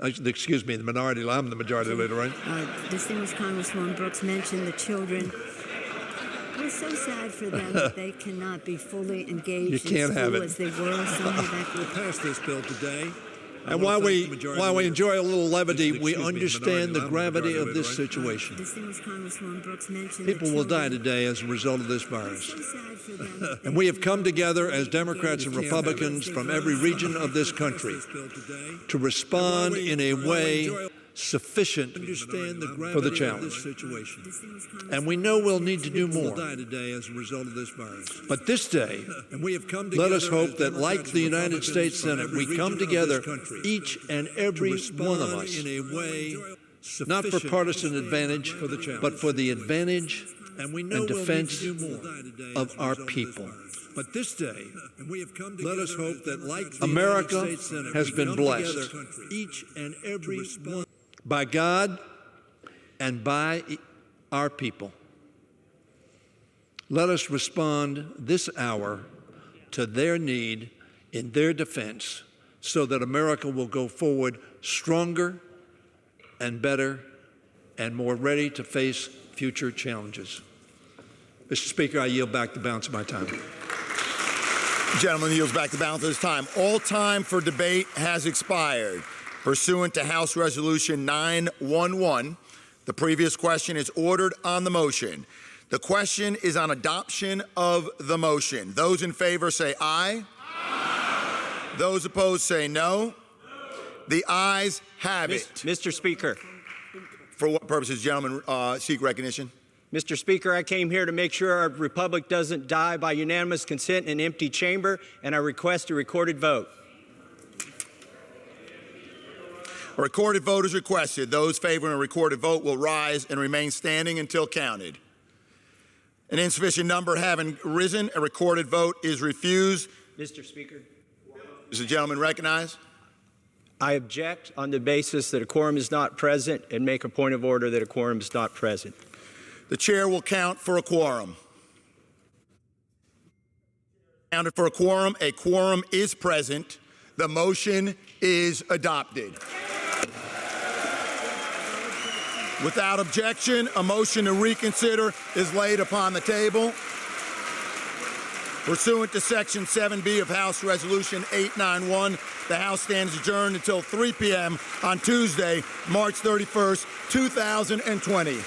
Excuse me, the Minority Leader. I'm the Majority Leader, right? Distinguished Congresswoman Brooks mentioned the children. We're so sad for them that they cannot be fully engaged You can't in have school it. as they were. Some of that We'll pass this bill today. And while we enjoy a little levity, we understand the gravity of this situation. Distinguished Congresswoman Brooks mentioned People will die today as a result of this virus. And we have come together as Democrats and Republicans from every region of this country to respond in a way sufficient for the challenge. And we know we'll need to do more. But this day, let us hope that, like the United States Senate, we come together, each and every one of us, not for partisan advantage, but for the advantage and defense of our people. But this day, let us hope that, like America has been blessed, each and every one, by God and by our people. Let us respond this hour to their need in their defense, so that America will go forward stronger and better and more ready to face future challenges. Mr. Speaker, I yield back the balance of my time. The gentleman yields back the balance of his time. All time for debate has expired. Pursuant to House Resolution 911, the previous question is ordered on the motion. The question is on adoption of the motion. Those in favor say aye. Aye. Those opposed say no. The ayes have it. Mr. Speaker. For what purposes, gentlemen, seek recognition? Mr. Speaker, I came here to make sure our republic doesn't die by unanimous consent in an empty chamber, and I request a recorded vote. A recorded vote is requested. Those favoring a recorded vote will rise and remain standing until counted. An insufficient number having risen, a recorded vote is refused. Mr. Speaker. Is the gentleman recognized? I object on the basis that a quorum is not present and make a point of order that a quorum is not present. The chair will count for a quorum. Counted for a quorum is present. The motion is adopted. Without objection, a motion to reconsider is laid upon the table. Pursuant to Section 7B of House Resolution 891, the House stands adjourned until 3 p.m. on Tuesday, March 31st, 2020.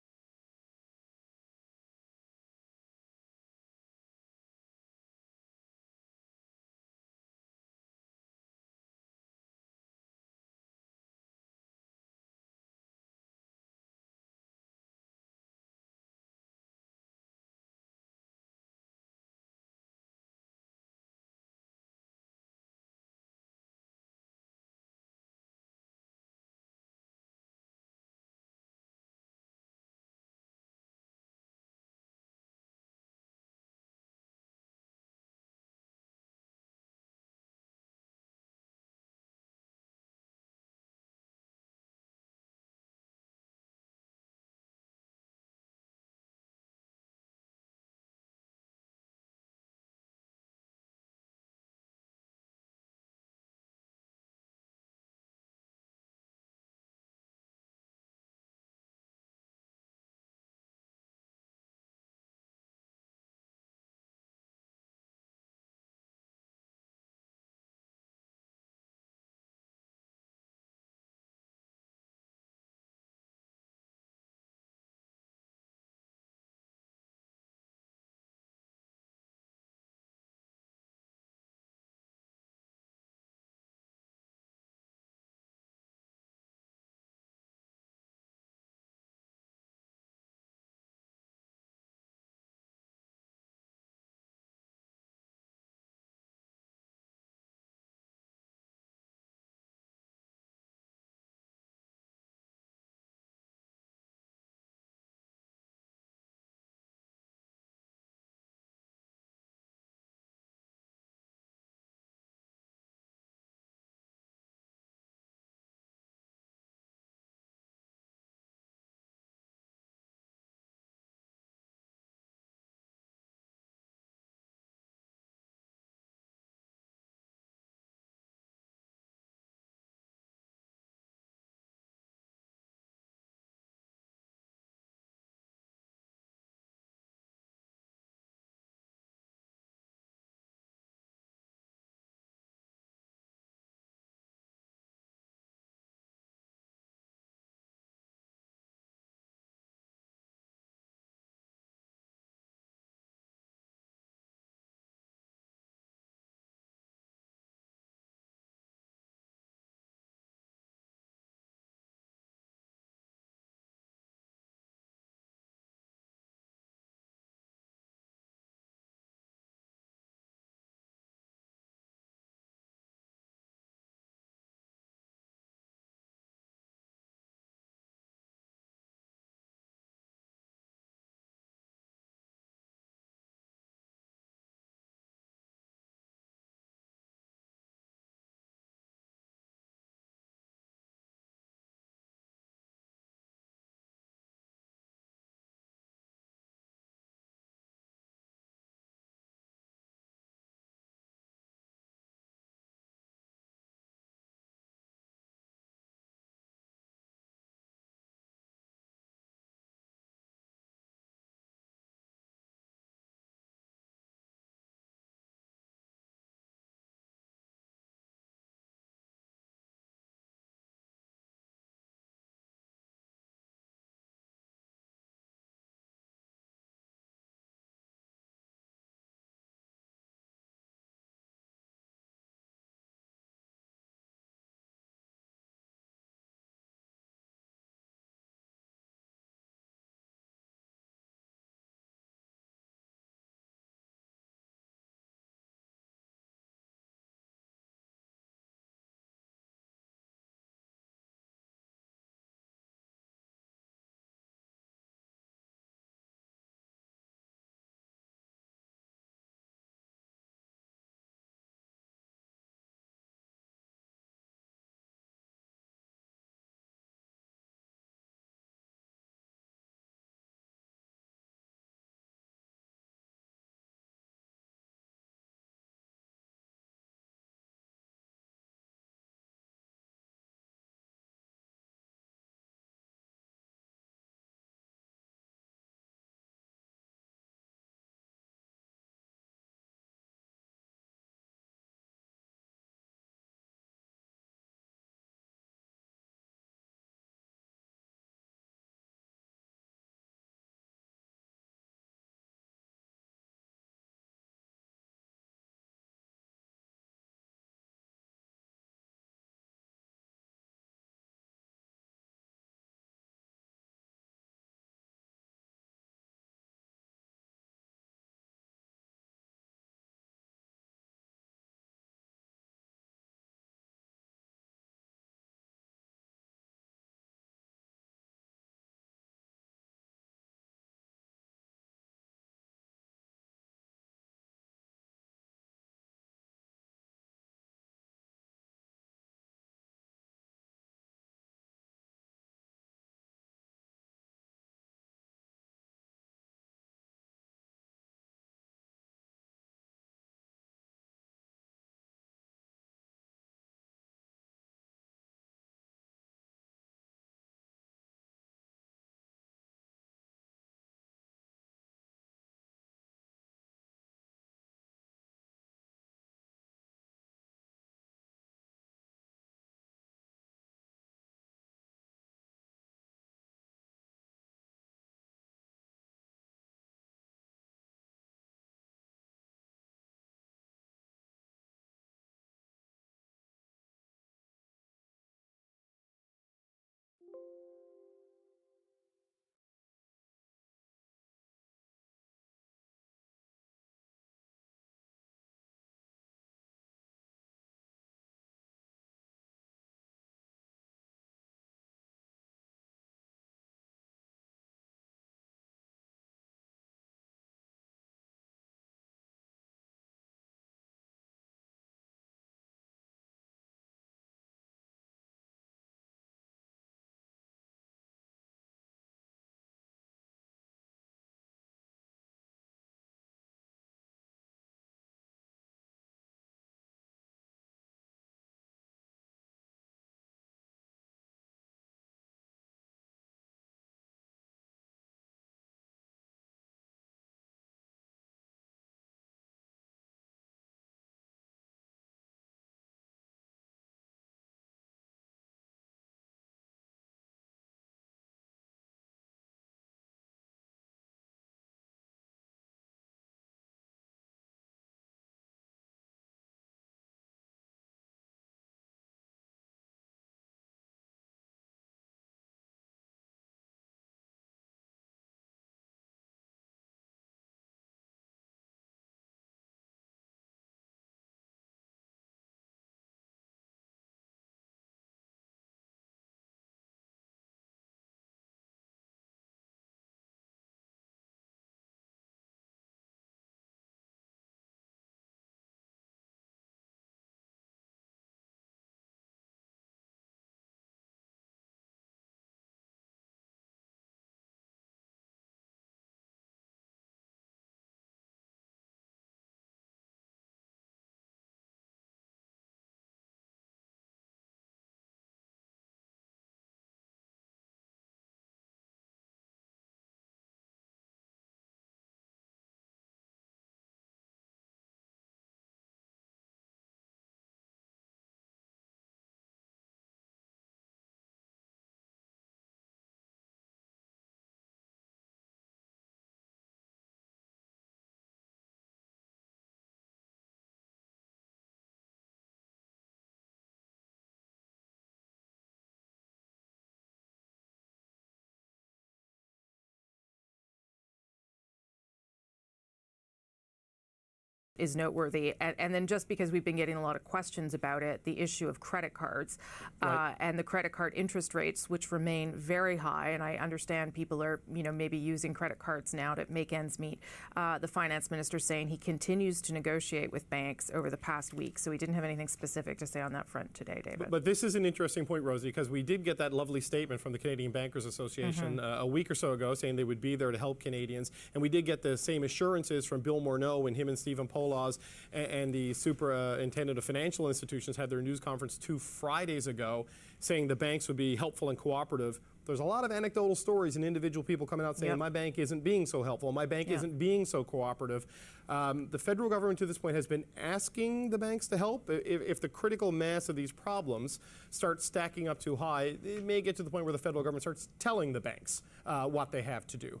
is noteworthy. And then just because we've been getting a lot of questions about it, the issue of credit cards and the credit card interest rates, which remain very high. And I understand people are, maybe using credit cards now to make ends meet. The finance minister saying he continues to negotiate with banks over the past week. So we didn't have anything specific to say on that front today, David. But this is an interesting point, Rosie, because we did get that lovely statement from the Canadian Bankers Association a week or so ago saying they would be there to help Canadians. And we did get the same assurances from Bill Morneau when him and Stephen Polaz and the Superintendent of Financial Institutions had their news conference 2 Fridays ago saying the banks would be helpful and cooperative. There's a lot of anecdotal stories and individual people coming out saying my bank isn't being so helpful, my bank isn't being so cooperative. The federal government to this point has been asking the banks to help. If the critical mass of these problems starts stacking up too high, it may get to the point where the federal government starts telling the banks what they have to do.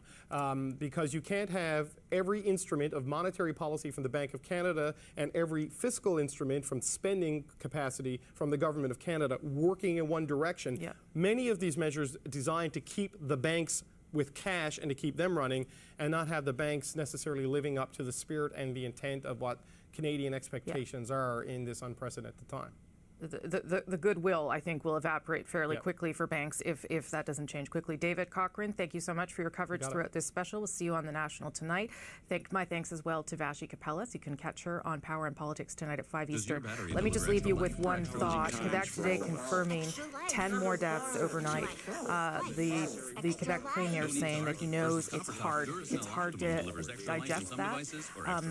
Because you can't have every instrument of monetary policy from the Bank of Canada and every fiscal instrument from spending capacity from the Government of Canada working in one direction. Many of these measures designed to keep the banks with cash and to keep them running and not have the banks necessarily living up to the spirit and the intent of what Canadian expectations are in this unprecedented time. The goodwill, I think, will evaporate fairly quickly for banks if that doesn't change quickly. David Cochran, thank you so much for your coverage throughout this special. We'll see you on the National tonight. My thanks as well to Vashi Capellas. You can catch her on Power and Politics tonight at 5 Eastern. Let me just leave you with one thought. Quebec today confirming 10 more deaths overnight. The Quebec Premier saying that he knows it's hard to digest that.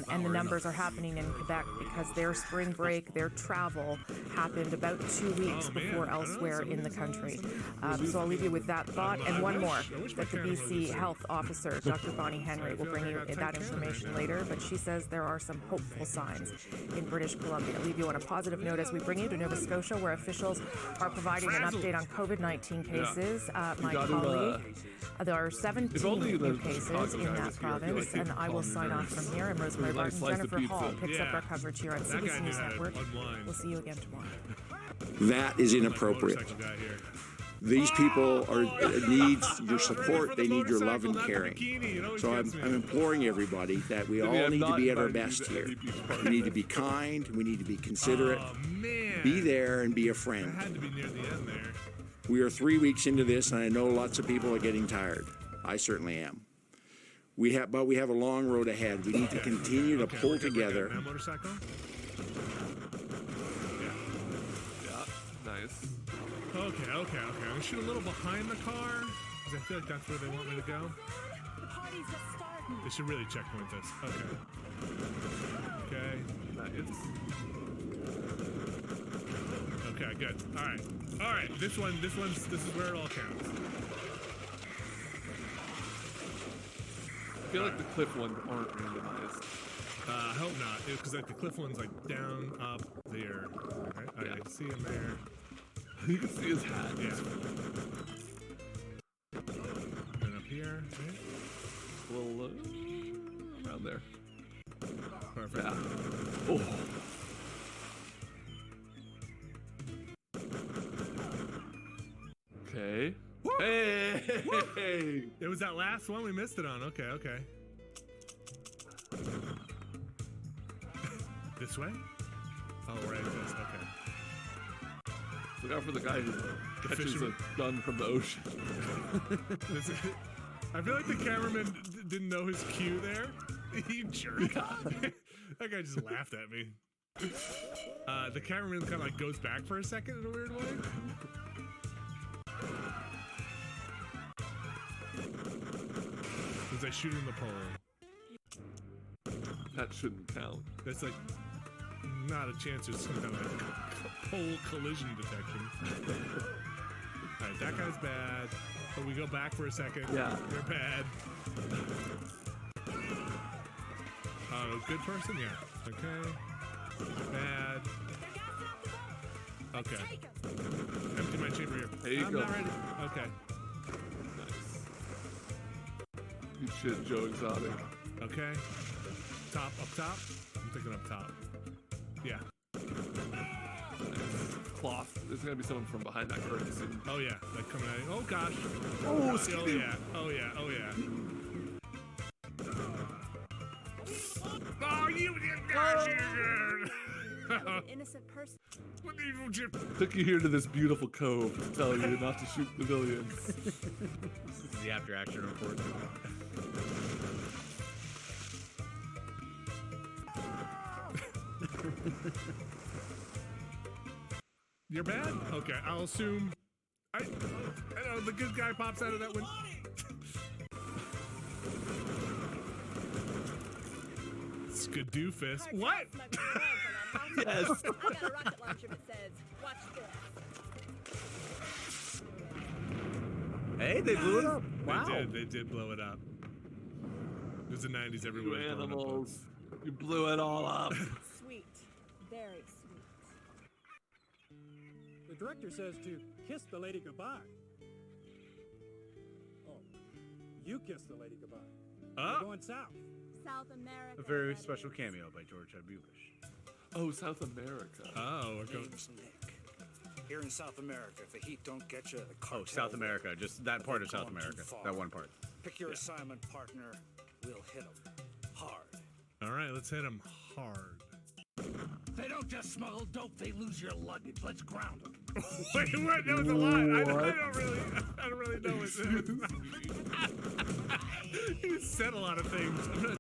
And the numbers are happening in Quebec because their spring break, their travel happened about 2 weeks before elsewhere in the country. So I'll leave you with that thought. And one more, that the BC Health Officer, Dr. Bonnie Henry, will bring you that information later, but she says there are some hopeful signs in British Columbia. I'll leave you on a positive note as we bring you to Nova Scotia, where officials are providing an update on COVID-19 cases. My colleague, there are 17 new cases in that province, and I will sign off from here. I'm Rosemary Barton. Jennifer Hall picks up our coverage here on CBC News Network. We'll see you again tomorrow. That is inappropriate. These people need your support. They need your love and caring. So I'm imploring everybody that we all need to be at our best here. We need to be kind. We need to be considerate. Be there and be a friend. We are 3 weeks into this, and I know lots of people are getting tired. I certainly am. But we have a long road ahead. We need to continue to pull together. Nice. Okay. I'm gonna shoot a little behind the car because I feel like that's where they want me to go. They should really checkpoint this. Okay. Nice. Okay, good. All right. This is where it all counts. I feel like the cliff ones aren't randomized. I hope not, because like the cliff one's like down, up, there. Right? I see him there. You can see his hat. Yeah. And up here, right? A little around there. Perfect. Yeah. Oh. Okay. Woo! Hey! It was that last one we missed it on. Okay. This way? Oh, right. This. Okay. Look out for the guy who catches a gun from the ocean. I feel like the cameraman didn't know his cue there. You jerk. That guy just laughed at me. The cameraman kind of like goes back for a second in a weird way. As I shoot in the pole. That shouldn't count. That's like not a chance. There's some kind of like pole collision detection. All right, that guy's bad. But we go back for a second. Yeah. They're bad. Good person? Yeah. Okay. Bad. Okay. Empty my chamber here. There you I'm go. not ready. Okay. Nice. Good shit, Joe Exotic. Okay. Up top? I'm thinking up top. Yeah. Nice. Cloth. There's gonna be someone from behind that curtain soon. Oh yeah, like coming at you. Oh gosh. Oh, yeah. Oh yeah. Oh yeah. Oh You an innocent person. Took you here to this beautiful cove to tell you not to shoot civilians. This is the after action report. You're bad? Okay, I'll assume. I know the good guy pops out of that window. Skadoofus. What? Yes. I got a rocket launcher that says, watch this. Hey, they blew it up. Wow. They did blow it up. It was the 90s. Everyone was animals. You blew it all up. Sweet. Very sweet. The director says to kiss the lady goodbye. Oh, you kiss the lady goodbye. We're going south. South America. A very special cameo by George Bubish. Oh, South America. Oh, we're going. Name's Nick. Here in South America, if the heat don't get you, the cartel. Oh, South America. Just that part of South America. That one part. Pick your assignment partner. We'll hit them hard. All right, let's hit him hard. They don't just smuggle dope; they lose your luggage. Let's ground them. Wait, what? That was a lie. I don't really know what he said a lot of things. I'm not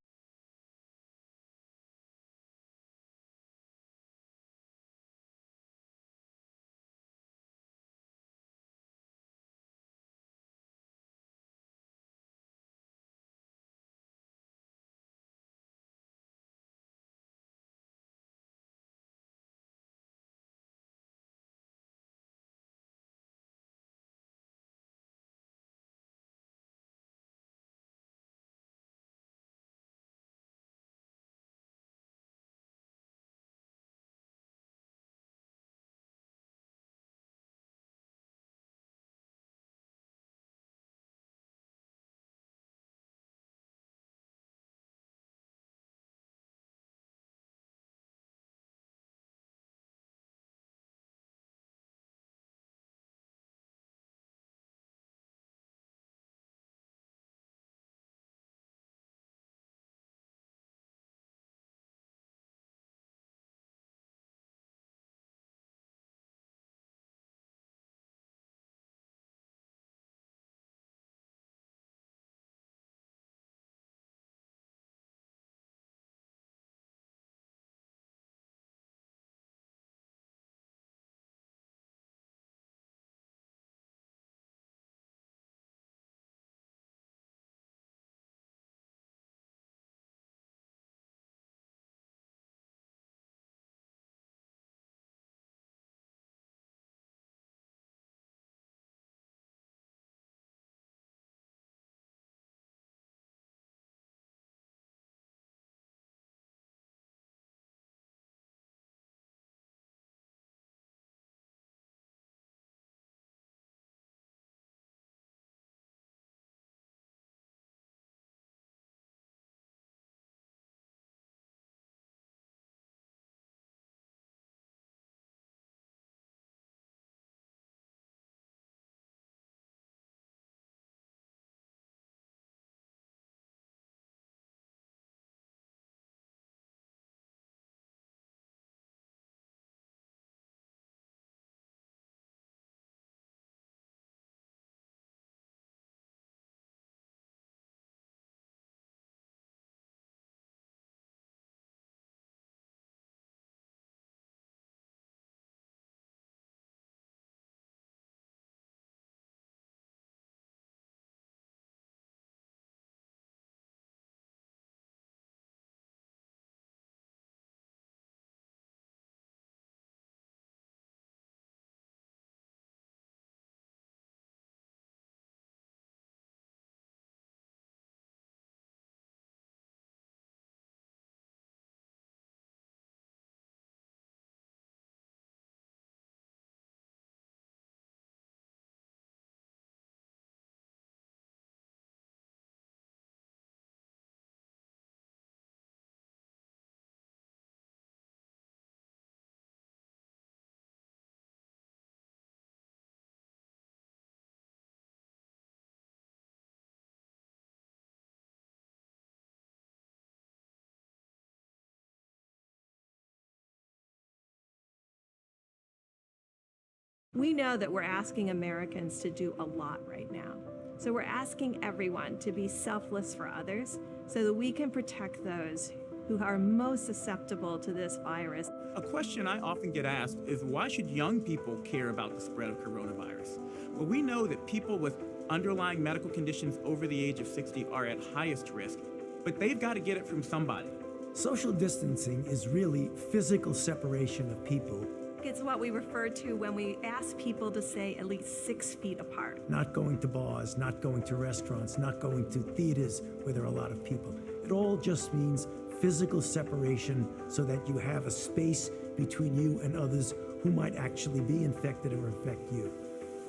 We know that we're asking Americans to do a lot right now. So we're asking everyone to be selfless for others so that we can protect those who are most susceptible to this virus. A question I often get asked is why should young people care about the spread of coronavirus? Well, we know that people with underlying medical conditions over the age of 60 are at highest risk, but they've got to get it from somebody. Social distancing is really physical separation of people. It's what we refer to when we ask people to stay at least 6 feet apart. Not going to bars, not going to restaurants, not going to theaters where there are a lot of people. It all just means physical separation so that you have a space between you and others who might actually be infected or infect you.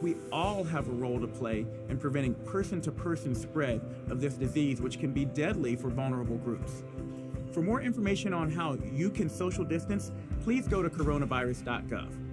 We all have a role to play in preventing person-to-person spread of this disease, which can be deadly for vulnerable groups. For more information on how you can social distance, please go to coronavirus.gov.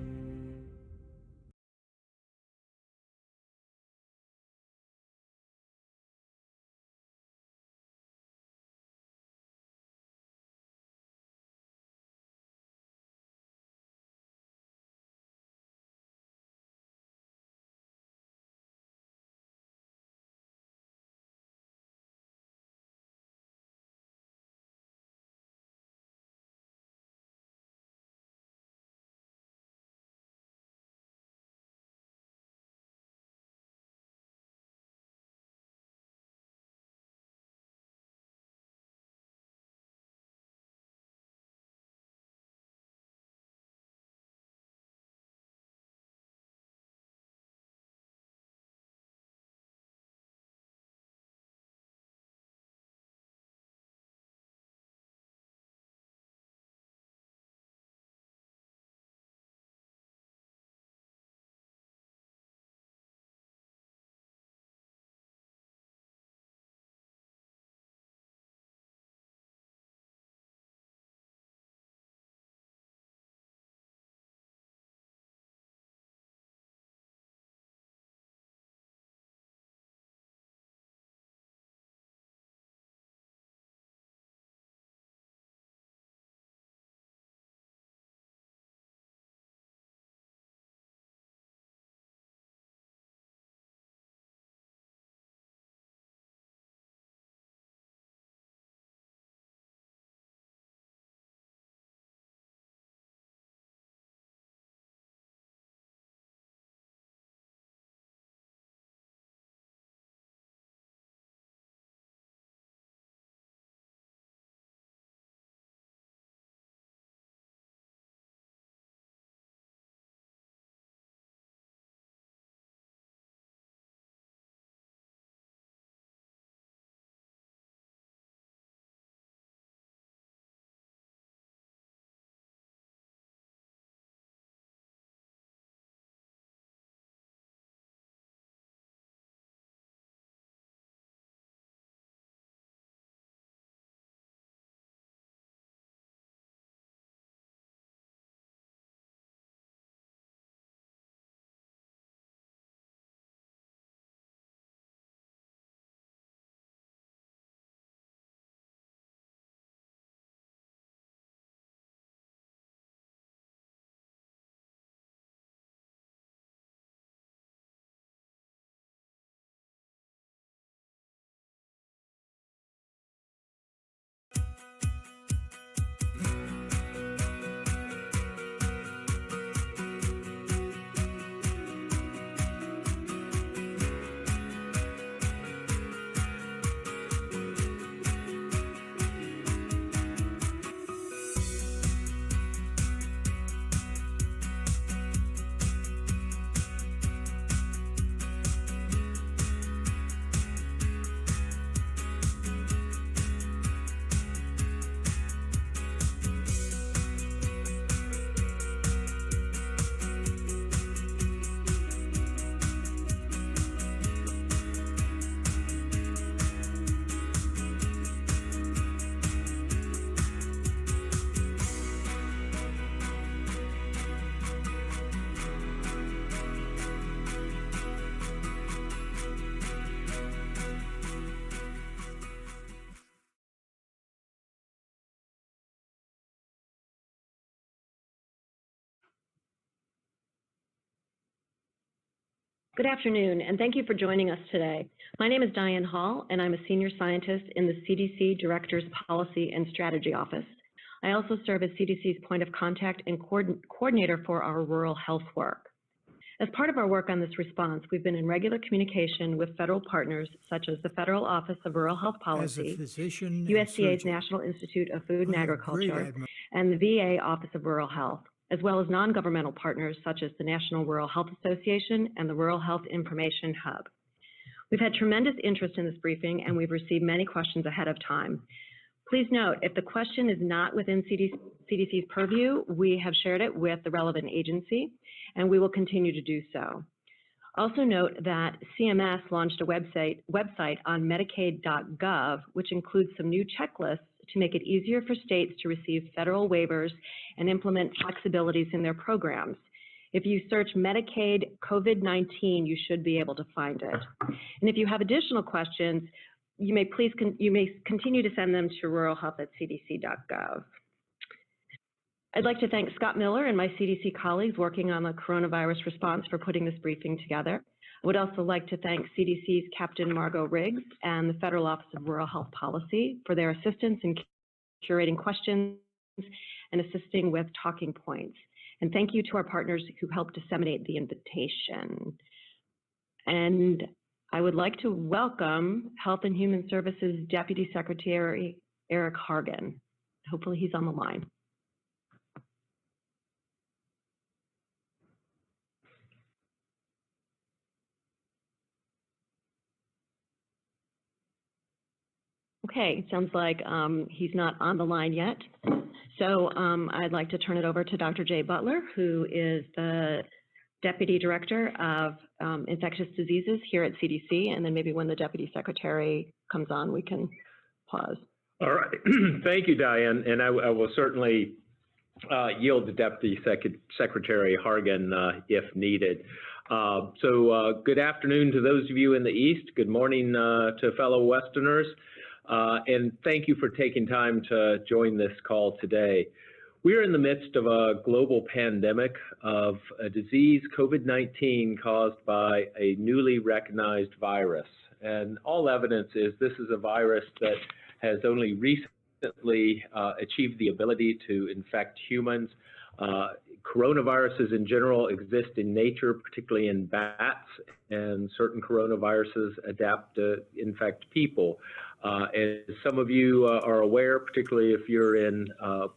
Good afternoon, and thank you for joining us today. My name is Diane Hall, and I'm a senior scientist in the CDC Director's Policy and Strategy Office. I also serve as CDC's point of contact and coordinator for our rural health work. As part of our work on this response, we've been in regular communication with federal partners such as the Federal Office of Rural Health Policy, USDA's National Institute of Food and Agriculture, and the VA Office of Rural Health, as well as non-governmental partners such as the National Rural Health Association and the Rural Health Information Hub. We've had tremendous interest in this briefing, and we've received many questions ahead of time. Please note, if the question is not within CDC's purview, we have shared it with the relevant agency, and we will continue to do so. Also note that CMS launched a website on Medicaid.gov, which includes some new checklists to make it easier for states to receive federal waivers and implement flexibilities in their programs. If you search Medicaid COVID-19, you should be able to find it. And if you have additional questions, you may continue to send them to ruralhealth@cdc.gov. I'd like to thank Scott Miller and my CDC colleagues working on the coronavirus response for putting this briefing together. I would also like to thank CDC's Captain Margot Riggs and the Federal Office of Rural Health Policy for their assistance in curating questions and assisting with talking points. And thank you to our partners who helped disseminate the invitation. And I would like to welcome Health and Human Services Deputy Secretary Eric Hargan. Hopefully he's on the line. Okay, sounds like he's not on the line yet. So I'd like to turn it over to Dr. Jay Butler, who is the Deputy Director of Infectious Diseases here at CDC, and then maybe when the Deputy Secretary comes on, we can pause. All right, thank you, Diane, and I will certainly yield to Deputy Secretary Hargan if needed. Good afternoon to those of you in the East. Good morning to fellow Westerners. And thank you for taking time to join this call today. We are in the midst of a global pandemic of a disease, COVID-19, caused by a newly recognized virus. And all evidence is this is a virus that has only recently achieved the ability to infect humans. Coronaviruses in general exist in nature, particularly in bats, and certain coronaviruses adapt to infect people. As some of you are aware, particularly if you're in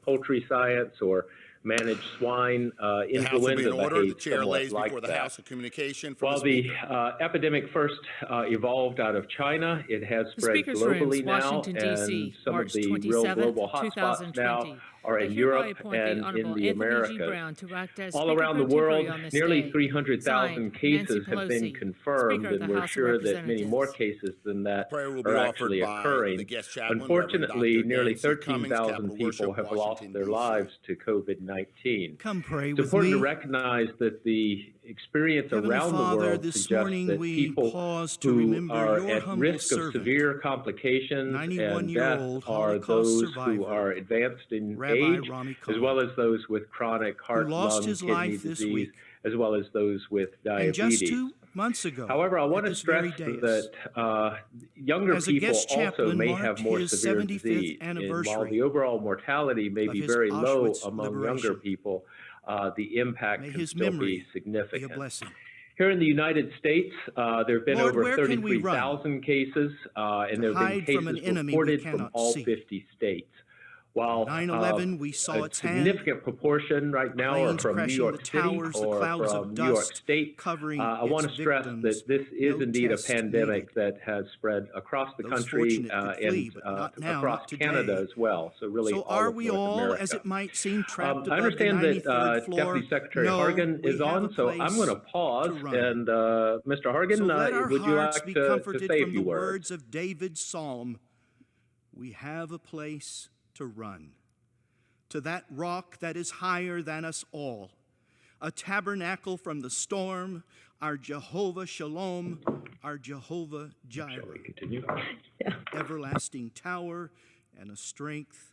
poultry science or managed swine, influenza behaves the chair lays like before the that. House of Communication from While the the Speaker. epidemic first evolved out of China, it has spread globally now, Washington, D.C., and some March of the real 27th, global hotspots now are in Europe and in the Americas. All around the world, nearly 300,000 cases have been confirmed, and we're sure that many more cases than that are actually occurring. Unfortunately, nearly 13,000 people have lost their lives to COVID-19. Come pray It's with important to me. recognize that the experience Heavenly around the Father, world this suggests morning that we people pause to who remember are your at humble risk of servant, severe complications and death 91-year-old are Holocaust those survivor, who are advanced in Rabbi age, Rami as well as those with chronic heart, lost lung, his kidney life this disease, week. as well as those with And just diabetes. 2 months ago, However, I want at to this stress very dais, that younger as a people guest also chaplain may marked have more his severe 75th disease. And while anniversary the overall mortality may of be his very low Auschwitz among younger liberation, people, the impact may can his still memory be significant. be a blessing. Here in the United States, there have been Lord, over where can we run 33,000 cases, and there have hide been from an cases enemy we reported from cannot all see? 50 states. While 9/11, we saw a its hand, significant proportion right now are planes from New crashing York the City towers, the or clouds from of New York dust State, covering I want its to stress victims, that this is no indeed a test pandemic needed. that has spread across the Those country fortunate could flee, but not now, across not today. Canada as well. So really So all are of we North all, America. as it might seem, trapped I above the understand that 93rd floor? Deputy Secretary No, Hargan we is have on, a so I'm place going to pause. to run. And Mr. Hargan, So let our would you hearts like be to comforted say a from few the words? words of David's psalm. We have a place to run, to that rock that is higher than us all, a tabernacle from the storm, our Jehovah Shalom, our Jehovah Jireh, everlasting tower and a strength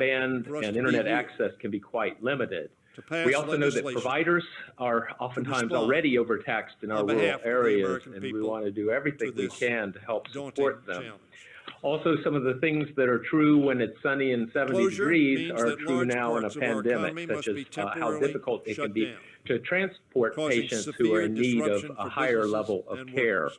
broadband for us and to internet be here, access can be quite limited. to pass We also know that legislation providers are oftentimes respond already overtaxed in our on rural behalf of the areas, American and we people want to do everything to we this can to help daunting support them. challenge. Also, some of the things that are true when it's sunny and 70 Closure degrees means are that true large now in a parts of our pandemic, economy such must as be how temporarily difficult it shut can be down, to transport causing patients who severe are in need of disruption a for higher businesses level of and care. workers.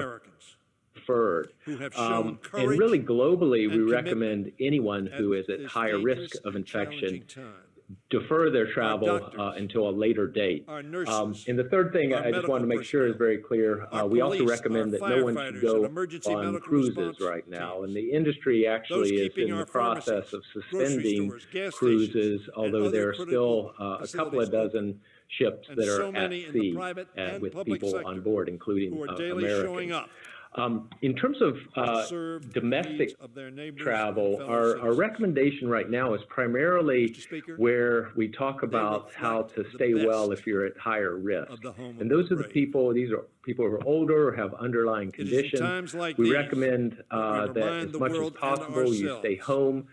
Americans deferred. who have shown courage and really globally, we and recommend anyone who is at this higher risk dangerous of and infection challenging time. defer their travel doctors, until a later date. Our nurses, And the third thing our I just wanted to medical make sure is very clear, our we also police, recommend our that no one should firefighters, go and emergency on medical cruises response right now. teams, And the industry actually is keeping in our the process pharmacies, of grocery suspending stores, gas cruises, stations, although and there other are still critical a couple of facilities dozen ships and that so are at many in the sea private and with public people sector on board, including who are daily Americans. showing up In terms of domestic travel, our recommendation right now is primarily where we talk about how to stay well if you're at higher risk. And those are the people, these are people who are older or have underlying conditions. We recommend that as much as possible you stay home,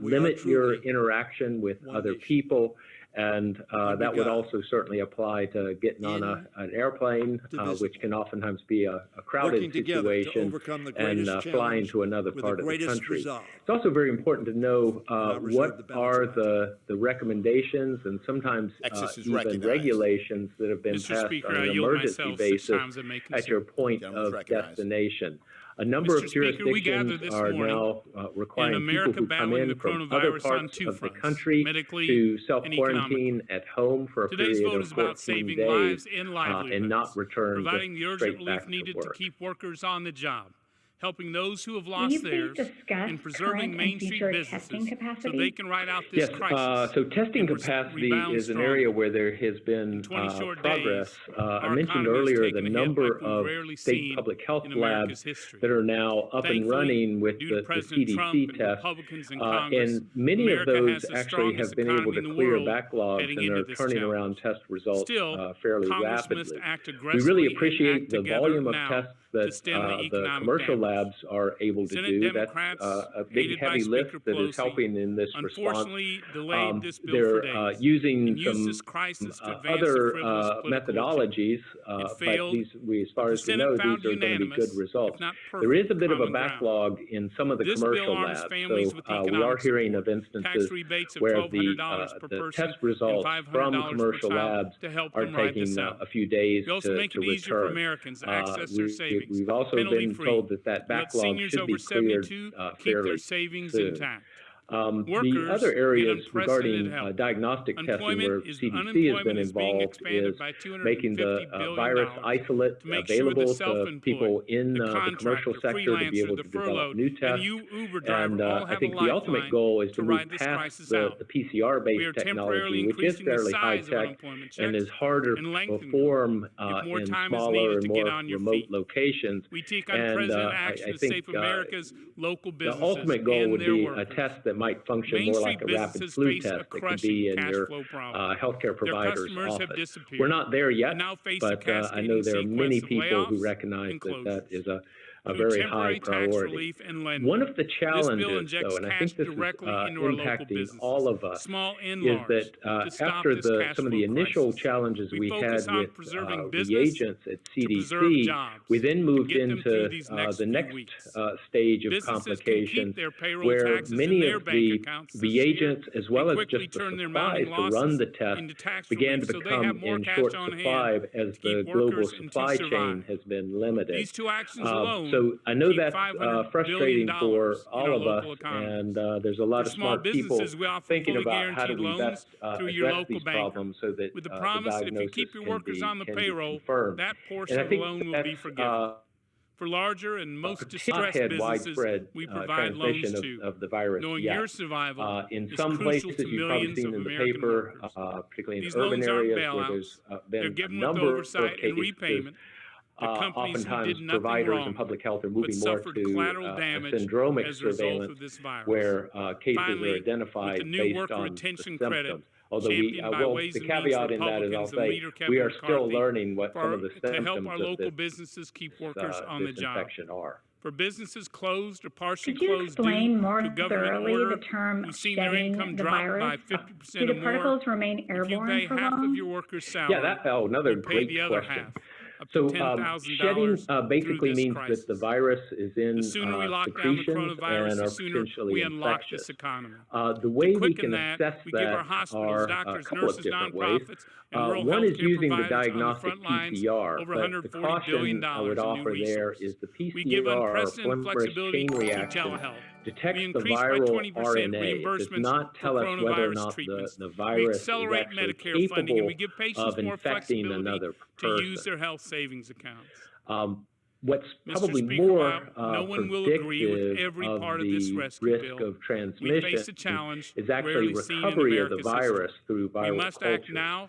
limit your interaction with other people, and that would also certainly apply to getting on an airplane, which can oftentimes be a crowded situation, and flying to another part of the country. It's also very important to know what are the recommendations and sometimes even regulations that have been passed on an emergency basis at your point of destination. A number of jurisdictions are now requiring people who come in from other parts of the country to self-quarantine at home for a period of 14 days and not return providing the urgent relief needed to keep workers on the job, helping those who have lost theirs, and preserving Main Street businesses so they can ride out this crisis. So testing capacity is an area where there has been progress. I mentioned earlier the number of state public health labs that are now up and running with the CDC test, and many of those actually have been able to clear backlogs and are turning around test results fairly rapidly. We really appreciate the volume of tests that the commercial labs are able to do. That's a big heavy lift that is helping in this response. They're using some other methodologies, but as far as we know, these are going to be good results. There is a bit of a backlog in some of the commercial labs, so we are hearing of instances where the test results from commercial labs are taking a few days to return. We've also been told that backlog should be cleared fairly soon. The other areas regarding diagnostic testing where CDC has been involved is making the virus isolate available to people in the commercial sector to be able to develop new tests. And I think the ultimate goal is to move past the PCR-based technology, which is fairly high-tech and is harder to perform in smaller and more remote locations. And I think the ultimate goal would be a test that might function more like a rapid flu test that could be in your healthcare provider's office. We're not there yet, but I know there are many people who recognize that is a very high priority. One of the challenges, though, and I think this is impacting all of us, is that after some of the initial challenges we had with reagents at CDC, we then moved into the next stage of complications, where many of the reagents, as well as just the supplies to run the test, began to become in short supply as the global supply chain has been limited. These two actions alone, so I know that's frustrating for all of us, and there's a lot of smart people thinking about how do we best address these problems so that with the promise that if you keep your workers on the payroll, that portion of the loan will be forgiven. For larger and most distressed businesses, we provide loans to. Of the virus knowing your survival in is some crucial places to you've probably millions seen of in the American paper, workers. particularly in These urban loans aren't areas where bailouts. there's They're been a given with number of oversight and cases. repayment. Oftentimes, providers in public health are moving more to syndromic surveillance, where cases are identified based on the symptoms. Although the caveat in that is I'll say we are still learning what some of the symptoms to help our local of businesses keep workers on the job. infection are. For businesses closed or partially Could you closed explain due more to government thoroughly order, the term who've seen their shedding income the drop virus? by 50% Do or the more, particles remain if you airborne pay for half long? of your worker's salary, Yeah, that's another we'll pay great the other question. half. So $10,000 shedding basically means crisis. that the virus is in The sooner we lock down the secretions coronavirus, and the are sooner potentially we unlock infectious. this economy. The way we quicken can that, assess we give our that hospitals, are a doctors, couple of nurses, different ways. nonprofits, and rural One is healthcare using the providers on the diagnostic front lines PCR, over but the $140 billion caution I would in new offer there resources. is the We give PCR, unprecedented polymerase flexibility chain to reaction, telehealth. detects We the increase by viral 20% RNA. It does reimbursements not for tell us whether or coronavirus not treatments. the We virus is accelerate actually Medicare funding, and we capable give patients of more infecting flexibility another to use person. their health savings accounts. What's Mr. probably Speaker, more while no one will agree with predictive every of part of this the rescue risk bill, of we transmission face a challenge is actually rarely seen in recovery of the America's history. virus through We viral must culture. act now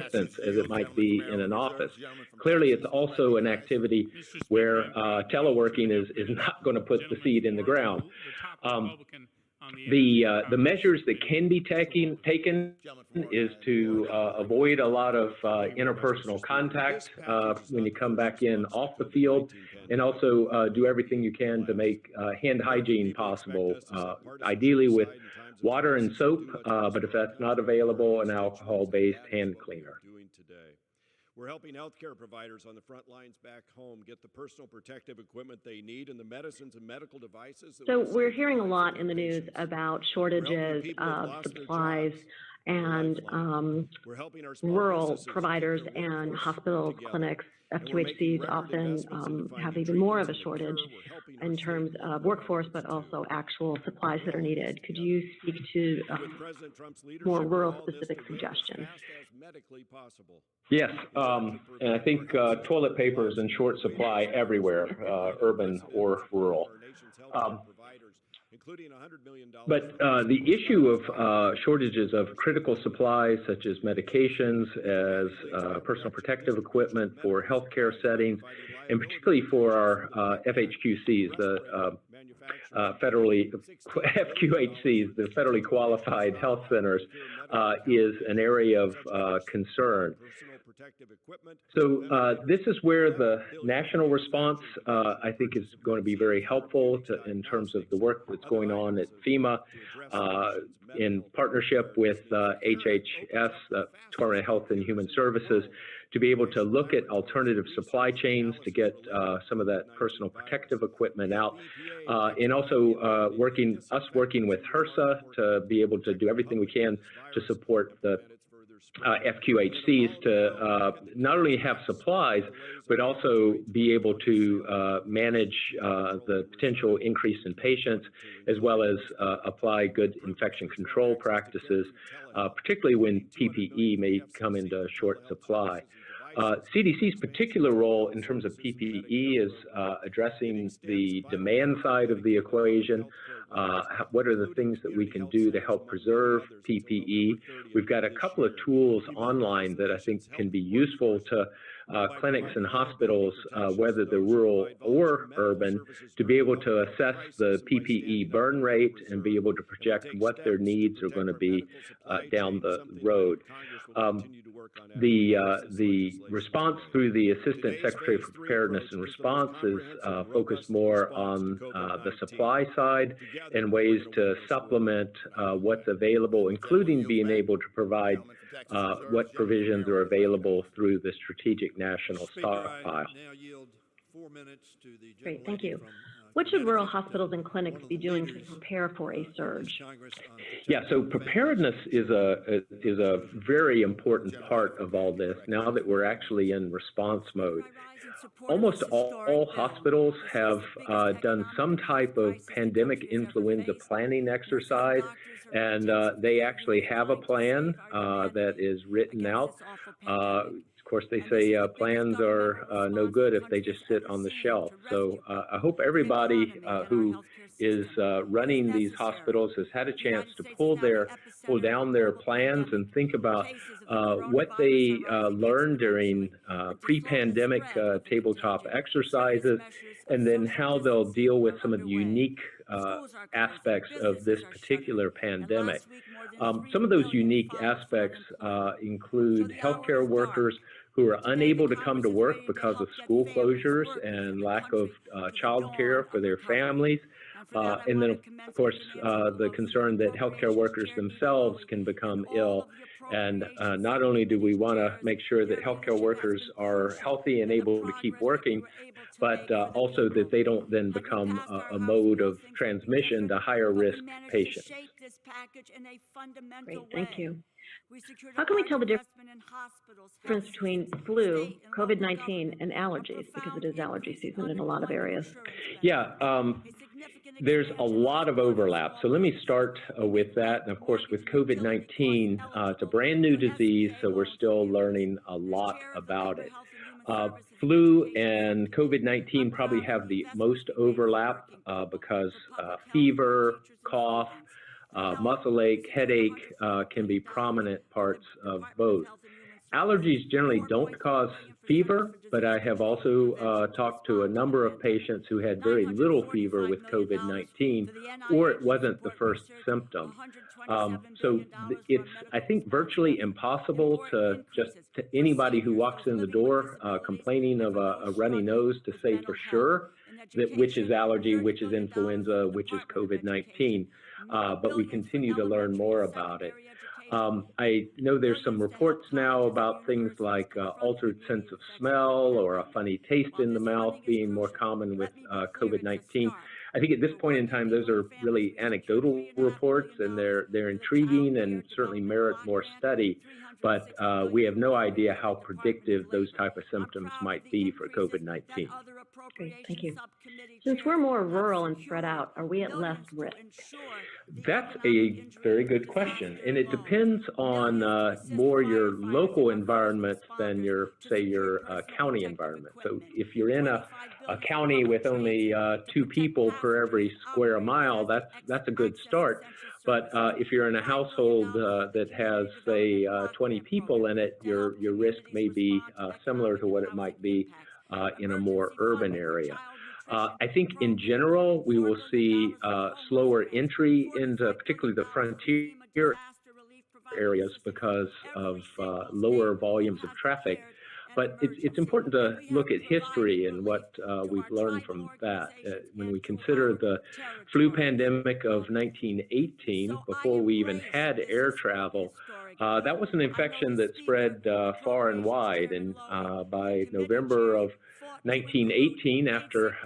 distance as it might be in an office. Clearly, it's also an activity where teleworking is not going to put the seed in the ground. The measures that can be taken is to avoid a lot of interpersonal contact when you come back in off the field, and also do everything you can to make hand hygiene possible, ideally with water and soap, but if that's not available, an alcohol-based hand cleaner. We're helping healthcare providers on the front lines back home get the personal protective equipment they need and the medicines and medical devices. So we're hearing a lot in the news about shortages of supplies and rural providers and hospitals, clinics, FQHCs often have even more of a shortage in terms of workforce, but also actual supplies that are needed. Could you speak to more rural-specific suggestions? Yes, and I think toilet paper is in short supply everywhere, urban or rural. But the issue of shortages of critical supplies such as medications, as personal protective equipment for healthcare settings, and particularly for our FHQCs, the federally FQHCs, the federally qualified health centers, is an area of concern. So this is where the national response, I think, is going to be very helpful in terms of the work that's going on at FEMA in partnership with HHS, Department of Health and Human Services, to be able to look at alternative supply chains to get some of that personal protective equipment out, and also working with HRSA to be able to do everything we can to support the FQHCs to not only have supplies, but also be able to manage the potential increase in patients, as well as apply good infection control practices, particularly when PPE may come into short supply. CDC's particular role in terms of PPE is addressing the demand side of the equation. What are the things that we can do to help preserve PPE? We've got a couple of tools online that I think can be useful to clinics and hospitals, whether they're rural or urban, to be able to assess the PPE burn rate and be able to project what their needs are going to be down the road. The response through the Assistant Secretary for Preparedness and Response is focused more on the supply side and ways to supplement what's available, including being able to provide what provisions are available through the Strategic National Stockpile. Great, thank you. What should rural hospitals and clinics be doing to prepare for a surge? Yeah, so preparedness is a very important part of all this now that we're actually in response mode. Almost all hospitals have done some type of pandemic influenza planning exercise, and they actually have a plan that is written out. Of course, they say plans are no good if they just sit on the shelf. So I hope everybody who is running these hospitals has had a chance to pull down their plans and think about what they learned during pre-pandemic tabletop exercises, and then how they'll deal with some of the unique aspects of this particular pandemic. Some of those unique aspects include healthcare workers who are unable to come to work because of school closures and lack of child care for their families. And then, of course, the concern that healthcare workers themselves can become ill. And not only do we want to make sure that healthcare workers are healthy and able to keep working, but also that they don't then become a mode of transmission to higher risk patients. Great, thank you. How can we tell the difference between flu, COVID-19, and allergies, because it is allergy season in a lot of areas? Yeah, there's a lot of overlap. So let me start with that. And of course, with COVID-19, it's a brand new disease, so we're still learning a lot about it. Flu and COVID-19 probably have the most overlap because fever, cough, muscle ache, headache can be prominent parts of both. Allergies generally don't cause fever, but I have also talked to a number of patients who had very little fever with COVID-19, or it wasn't the first symptom. So it's, I think, virtually impossible to anybody who walks in the door complaining of a runny nose to say for sure that which is allergy, which is influenza, which is COVID-19. But we continue to learn more about it. I know there's some reports now about things like altered sense of smell or a funny taste in the mouth being more common with COVID-19. I think at this point in time, those are really anecdotal reports, and they're intriguing and certainly merit more study. But we have no idea how predictive those type of symptoms might be for COVID-19. Great, thank you. Since we're more rural and spread out, are we at less risk? That's a very good question, and it depends on more your local environment than your, say, your county environment. So if you're in a county with only 2 people per every square mile, that's a good start. But if you're in a household that has, say, 20 people in it, your risk may be similar to what it might be in a more urban area. I think in general, we will see slower entry into particularly the frontier areas because of lower volumes of traffic. But it's important to look at history and what we've learned from that. When we consider the flu pandemic of 1918, before we even had air travel, that was an infection that spread far and wide. And by November of 1918, after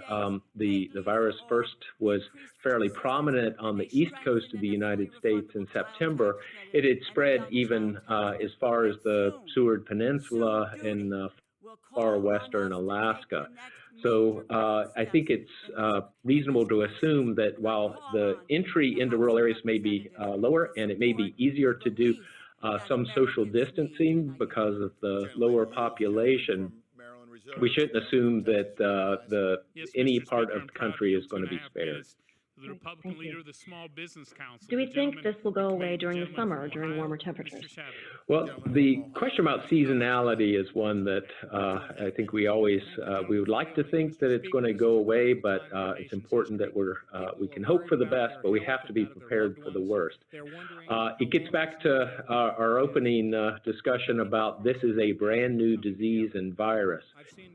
the virus first was fairly prominent on the east coast of the United States in September, it had spread even as far as the Seward Peninsula in far western Alaska. So I think it's reasonable to assume that while the entry into rural areas may be lower and it may be easier to do some social distancing because of the lower population, we shouldn't assume that any part of the country is going to be spared. The Republican leader of the Small Business Council. Do we think this will go away during the summer, during warmer temperatures? Well, the question about seasonality is one that I think we always we would like to think that it's going to go away, but it's important that we can hope for the best, but we have to be prepared for the worst. It gets back to our opening discussion about this is a brand new disease and virus.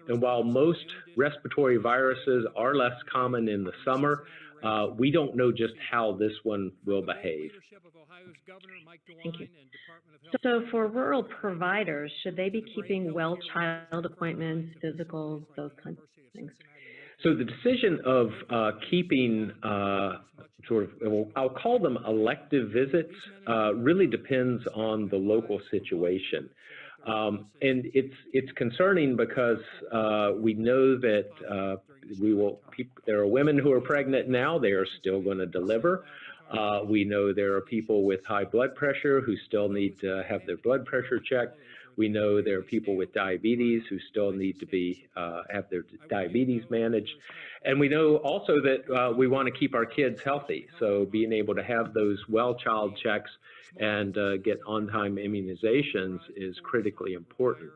And while most respiratory viruses are less common in the summer, we don't know just how this one will behave. Thank you. So for rural providers, should they be keeping well child appointments, physicals, those kinds of things? So the decision of keeping I'll call them elective visits, really depends on the local situation. And it's concerning because we know that there are women who are pregnant now, they are still going to deliver. We know there are people with high blood pressure who still need to have their blood pressure checked. We know there are people with diabetes who still need to have their diabetes managed. And we know also that we want to keep our kids healthy. So being able to have those well child checks and get on-time immunizations is critically important.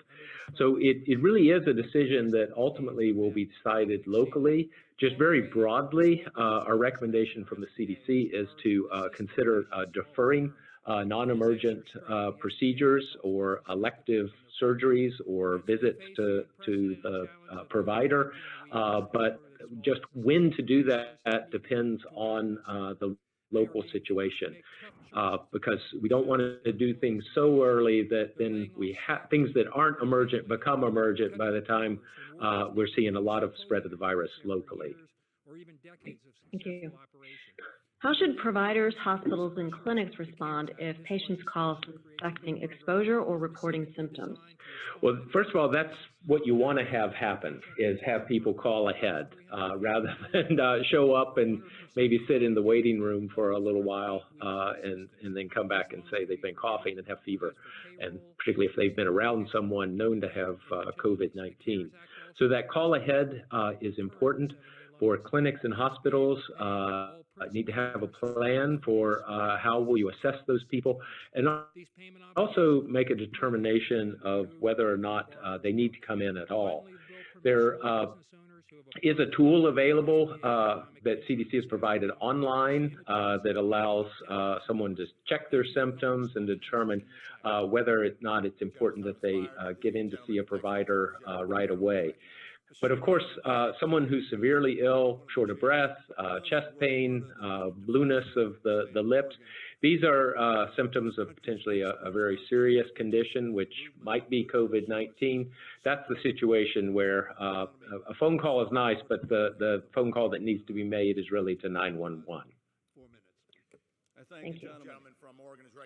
So it really is a decision that ultimately will be decided locally. Just very broadly, our recommendation from the CDC is to consider deferring non-emergent procedures or elective surgeries or visits to the provider. But just when to do that depends on the local situation. Because we don't want to do things so early that then things that aren't emergent become emergent by the time we're seeing a lot of spread of the virus locally. Thank you. How should providers, hospitals, and clinics respond if patients call suspecting exposure or reporting symptoms? Well, first of all, that's what you want to have happen, is have people call ahead rather than show up and maybe sit in the waiting room for a little while and then come back and say they've been coughing and have fever, and particularly if they've been around someone known to have COVID-19. So that call ahead is important. For clinics and hospitals, need to have a plan for how will you assess those people, and also make a determination of whether or not they need to come in at all. There is a tool available that CDC has provided online that allows someone to check their symptoms and determine whether or not it's important that they get in to see a provider right away. But of course, someone who's severely ill, short of breath, chest pain, blueness of the lips, these are symptoms of potentially a very serious condition, which might be COVID-19. That's the situation where a phone call is nice, but the phone call that needs to be made is really to 911. Thank you.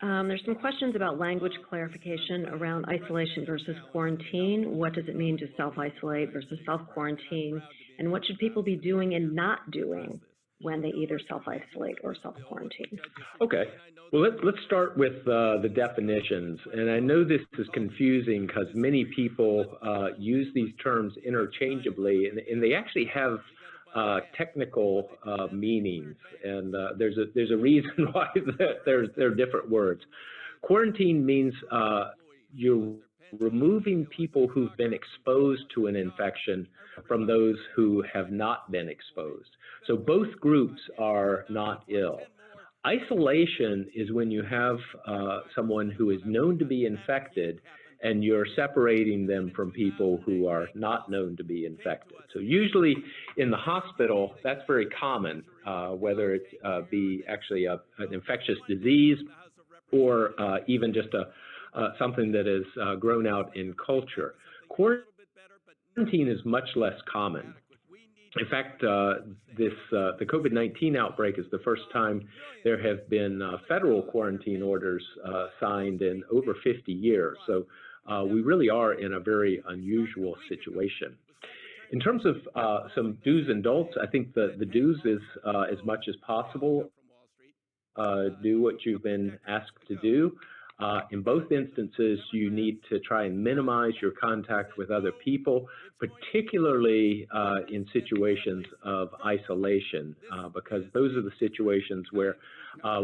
There's some questions about language clarification around isolation versus quarantine. What does it mean to self-isolate versus self-quarantine? And what should people be doing and not doing when they either self-isolate or self-quarantine? Okay. Well, let's start with the definitions. And I know this is confusing because many people use these terms interchangeably, and they actually have technical meanings, and there's a reason why they're different words. Quarantine means you're removing people who've been exposed to an infection from those who have not been exposed. So both groups are not ill. Isolation is when you have someone who is known to be infected and you're separating them from people who are not known to be infected. So usually in the hospital, that's very common, whether it be actually an infectious disease or even just something that is grown out in culture. Quarantine is much less common. In fact, the COVID-19 outbreak is the first time there have been federal quarantine orders signed in over 50 years. So we really are in a very unusual situation. In terms of some do's and don'ts, I think the do's is as much as possible, do what you've been asked to do. In both instances, you need to try and minimize your contact with other people, particularly in situations of isolation, because those are the situations where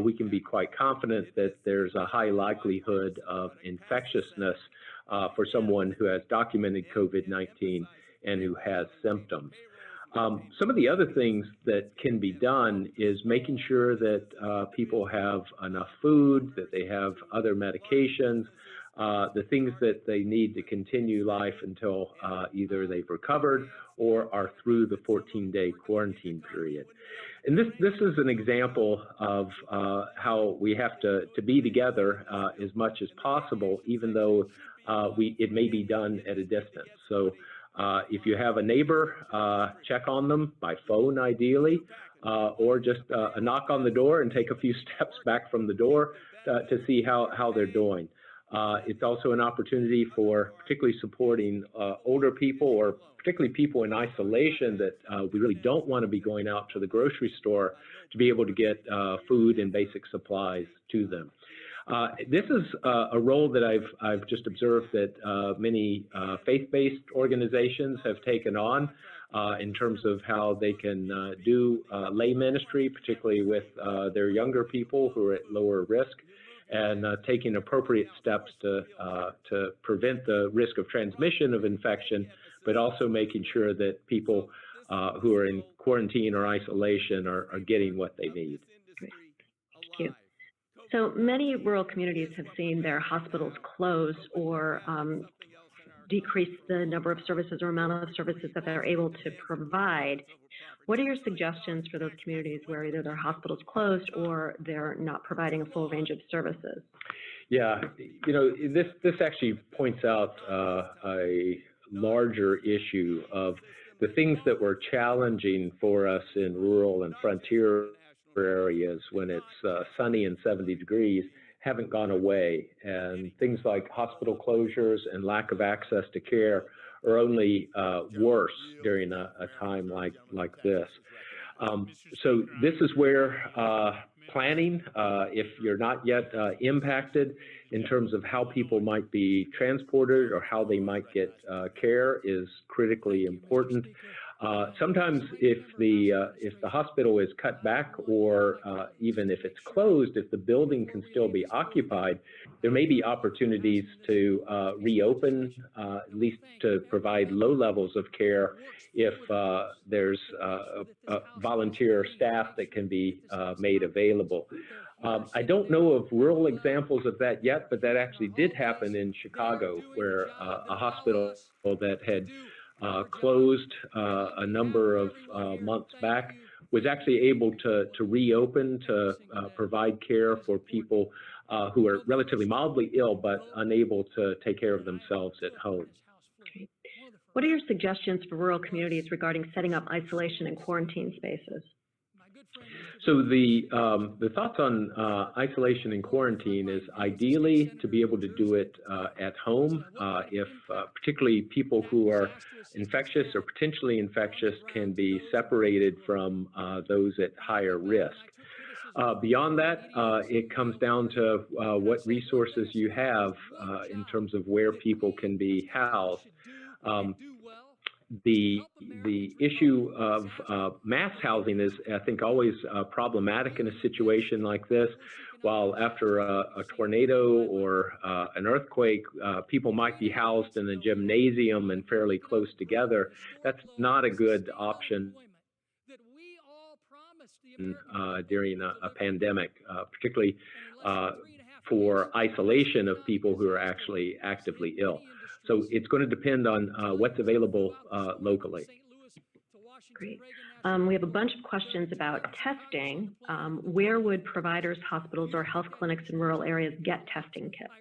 we can be quite confident that there's a high likelihood of infectiousness for someone who has documented COVID-19 and who has symptoms. Some of the other things that can be done is making sure that people have enough food, that they have other medications, the things that they need to continue life until either they've recovered or are through the 14-day quarantine period. And this is an example of how we have to be together as much as possible, even though it may be done at a distance. So if you have a neighbor, check on them by phone ideally, or just a knock on the door and take a few steps back from the door to see how they're doing. It's also an opportunity for particularly supporting older people, or particularly people in isolation that we really don't want to be going out to the grocery store to be able to get food and basic supplies to them. This is a role that I've just observed that many faith-based organizations have taken on in terms of how they can do lay ministry, particularly with their younger people who are at lower risk, and taking appropriate steps to prevent the risk of transmission of infection, but also making sure that people who are in quarantine or isolation are getting what they need. Great. Thank you. So many rural communities have seen their hospitals close or decrease the number of services or amount of services that they're able to provide. What are your suggestions for those communities where either their hospitals closed or they're not providing a full range of services? Yeah, you know, this actually points out a larger issue of the things that were challenging for us in rural and frontier areas when it's sunny and 70 degrees haven't gone away, and things like hospital closures and lack of access to care are only worse during a time like this. So this is where planning, if you're not yet impacted in terms of how people might be transported or how they might get care, is critically important. Sometimes if the hospital is cut back, or even if it's closed, if the building can still be occupied, there may be opportunities to reopen, at least to provide low levels of care if there's volunteer staff that can be made available. I don't know of rural examples of that yet, but that actually did happen in Chicago, where a hospital that had closed a number of months back, was actually able to reopen to provide care for people who are relatively mildly ill but unable to take care of themselves at home. What are your suggestions for rural communities regarding setting up isolation and quarantine spaces? So the thoughts on isolation and quarantine is ideally to be able to do it at home if particularly people who are infectious or potentially infectious can be separated from those at higher risk. Beyond that, it comes down to what resources you have in terms of where people can be housed. The issue of mass housing is, I think, always problematic in a situation like this. While after a tornado or an earthquake, people might be housed in a gymnasium and fairly close together, that's not a good option during a pandemic, particularly for isolation of people who are actually actively ill. So it's going to depend on what's available locally. Great. We have a bunch of questions about testing. Where would providers, hospitals, or health clinics in rural areas get testing kits?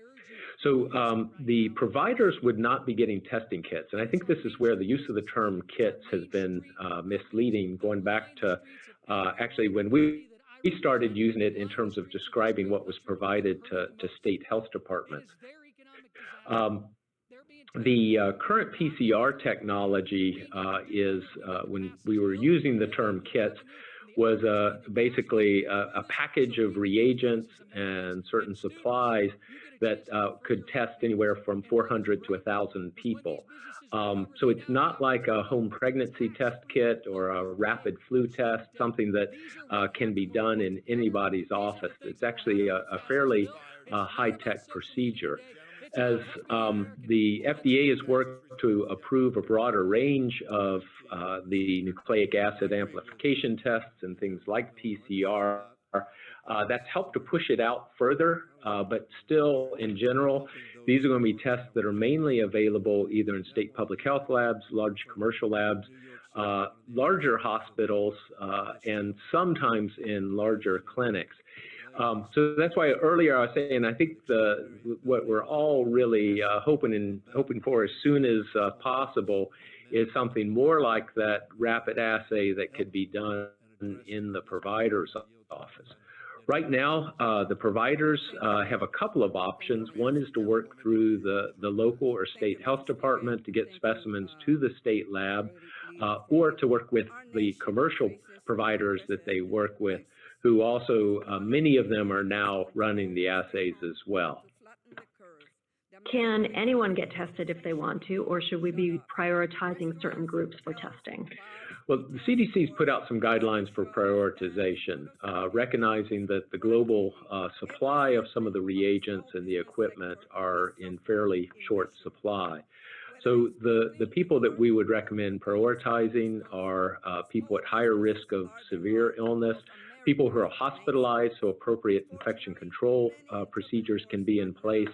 So the providers would not be getting testing kits. And I think this is where the use of the term kits has been misleading, going back to actually when we started using it in terms of describing what was provided to state health departments. The current PCR technology is, when we were using the term kits, was basically a package of reagents and certain supplies that could test anywhere from 400 to 1,000 people. So it's not like a home pregnancy test kit or a rapid flu test, something that can be done in anybody's office. It's actually a fairly high-tech procedure. As the FDA has worked to approve a broader range of the nucleic acid amplification tests and things like PCR, that's helped to push it out further, but still, in general, these are going to be tests that are mainly available either in state public health labs, large commercial labs, larger hospitals, and sometimes in larger clinics. So that's why earlier I was saying I think what we're all really hoping for as soon as possible is something more like that rapid assay that could be done in the provider's office. Right now, the providers have a couple of options. One is to work through the local or state health department to get specimens to the state lab, or to work with the commercial providers that they work with, who also, many of them are now running the assays as well. Can anyone get tested if they want to, or should we be prioritizing certain groups for testing? Well, the CDC's put out some guidelines for prioritization, recognizing that the global supply of some of the reagents and the equipment are in fairly short supply. So the people that we would recommend prioritizing are people at higher risk of severe illness, people who are hospitalized, so appropriate infection control procedures can be in place,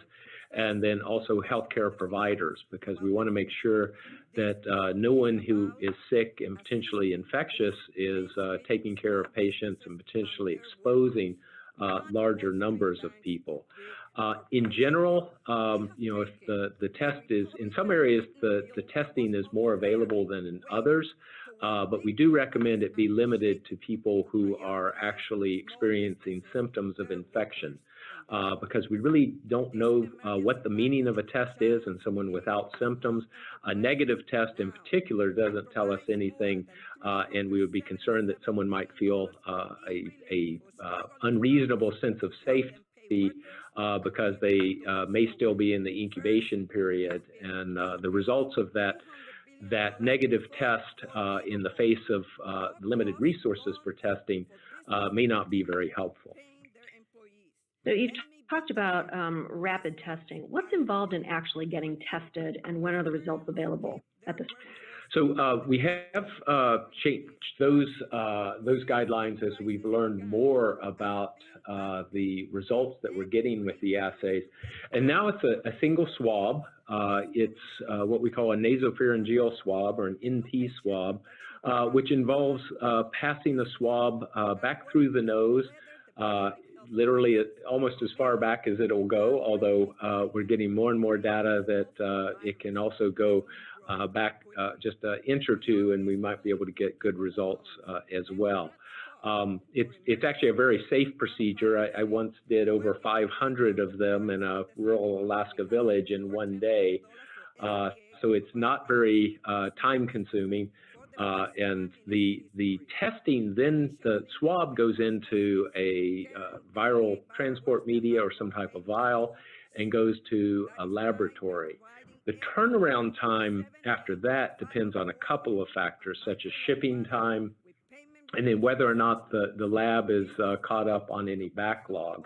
and then also healthcare providers, because we want to make sure that no one who is sick and potentially infectious is taking care of patients and potentially exposing larger numbers of people. In general, if the test is, in some areas, the testing is more available than in others, but we do recommend it be limited to people who are actually experiencing symptoms of infection, because we really don't know what the meaning of a test is in someone without symptoms. A negative test in particular doesn't tell us anything, and we would be concerned that someone might feel a unreasonable sense of safety because they may still be in the incubation period, and the results of that negative test in the face of limited resources for testing may not be very helpful. So you've talked about rapid testing. What's involved in actually getting tested, and when are the results available at this point? So we have changed those guidelines as we've learned more about the results that we're getting with the assays. And now it's a single swab. It's what we call a nasopharyngeal swab, or an NP swab, which involves passing the swab back through the nose, literally almost as far back as it'll go, although we're getting more and more data that it can also go back just an inch or two, and we might be able to get good results as well. It's actually a very safe procedure. I once did over 500 of them in a rural Alaska village in one day. So it's not very time consuming. And the testing, then the swab goes into a viral transport media or some type of vial and goes to a laboratory. The turnaround time after that depends on a couple of factors, such as shipping time, and then whether or not the lab is caught up on any backlogs.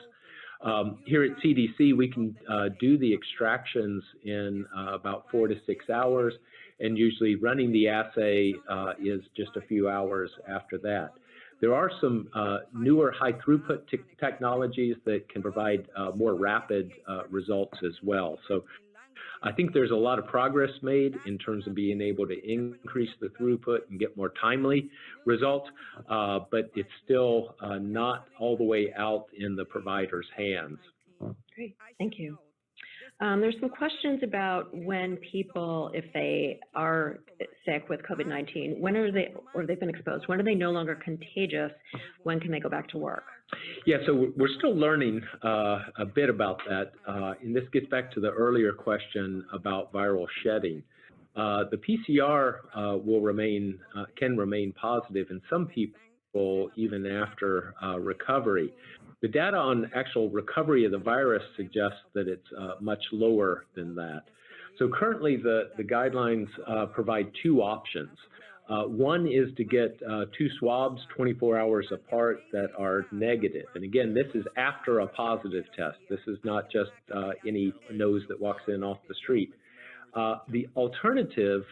Here at CDC, we can do the extractions in about 4 to 6 hours, and usually running the assay is just a few hours after that. There are some newer high throughput technologies that can provide more rapid results as well. So I think there's a lot of progress made in terms of being able to increase the throughput and get more timely results, but it's still not all the way out in the provider's hands. Great, thank you. There's some questions about when people, if they are sick with COVID-19, when are they, or they've been exposed, when are they no longer contagious? When can they go back to work? Yeah, so we're still learning a bit about that. And this gets back to the earlier question about viral shedding. The PCR will remain, can remain positive in some people even after recovery. The data on actual recovery of the virus suggests that it's much lower than that. So currently the guidelines provide two options. One is to get 2 swabs 24 hours apart that are negative. And again, this is after a positive test. This is not just any nose that walks in off the street. The alternative,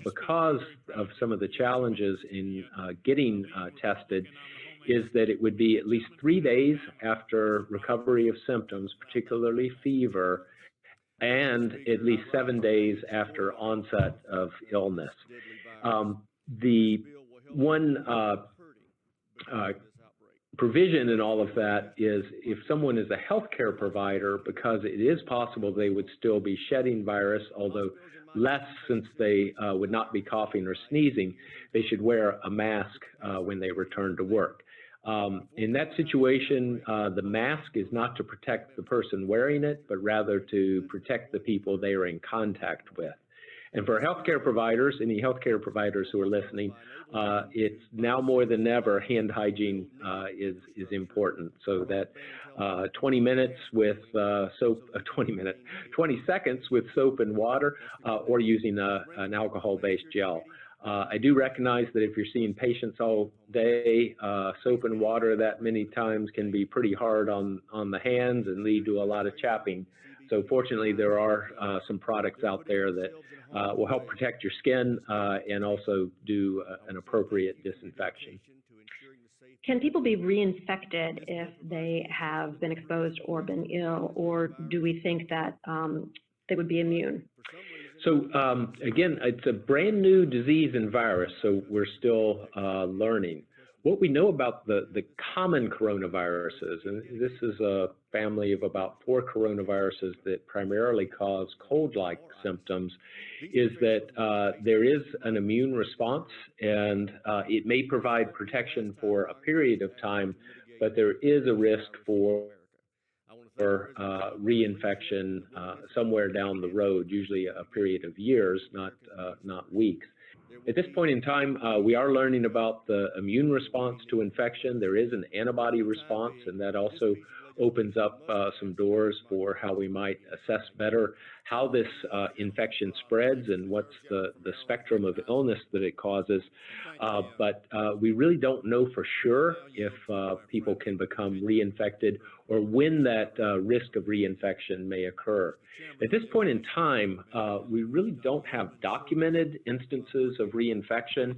because of some of the challenges in getting tested, is that it would be at least 3 days after recovery of symptoms, particularly fever, and at least 7 days after onset of illness. The one provision in all of that is if someone is a healthcare provider, because it is possible they would still be shedding virus, although less since they would not be coughing or sneezing, they should wear a mask when they return to work. In that situation, the mask is not to protect the person wearing it, but rather to protect the people they are in contact with. And for healthcare providers, any healthcare providers who are listening, it's now more than ever, hand hygiene is important. So that 20 minutes with 20 seconds with soap and water, or using an alcohol-based gel. I do recognize that if you're seeing patients all day, soap and water that many times can be pretty hard on the hands and lead to a lot of chapping. So fortunately, there are some products out there that will help protect your skin and also do an appropriate disinfection. Can people be reinfected if they have been exposed or been ill, or do we think that they would be immune? So again, it's a brand new disease and virus, so we're still learning. What we know about the common coronaviruses, and this is a family of about 4 coronaviruses that primarily cause cold-like symptoms, is that there is an immune response, and it may provide protection for a period of time, but there is a risk for reinfection somewhere down the road, usually a period of years, not weeks. At this point in time, we are learning about the immune response to infection. There is an antibody response, and that also opens up some doors for how we might assess better how this infection spreads and what's the spectrum of illness that it causes. But we really don't know for sure if people can become reinfected or when that risk of reinfection may occur. At this point in time, we really don't have documented instances of reinfection.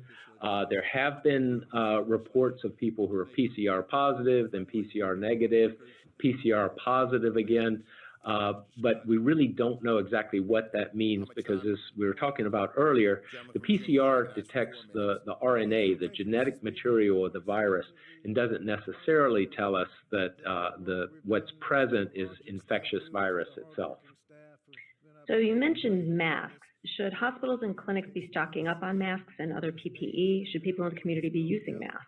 There have been reports of people who are PCR positive, then PCR negative, PCR positive again. But we really don't know exactly what that means because, as we were talking about earlier, the PCR detects the RNA, the genetic material of the virus, and doesn't necessarily tell us that what's present is infectious virus itself. So you mentioned masks. Should hospitals and clinics be stocking up on masks and other PPE? Should people in the community be using masks?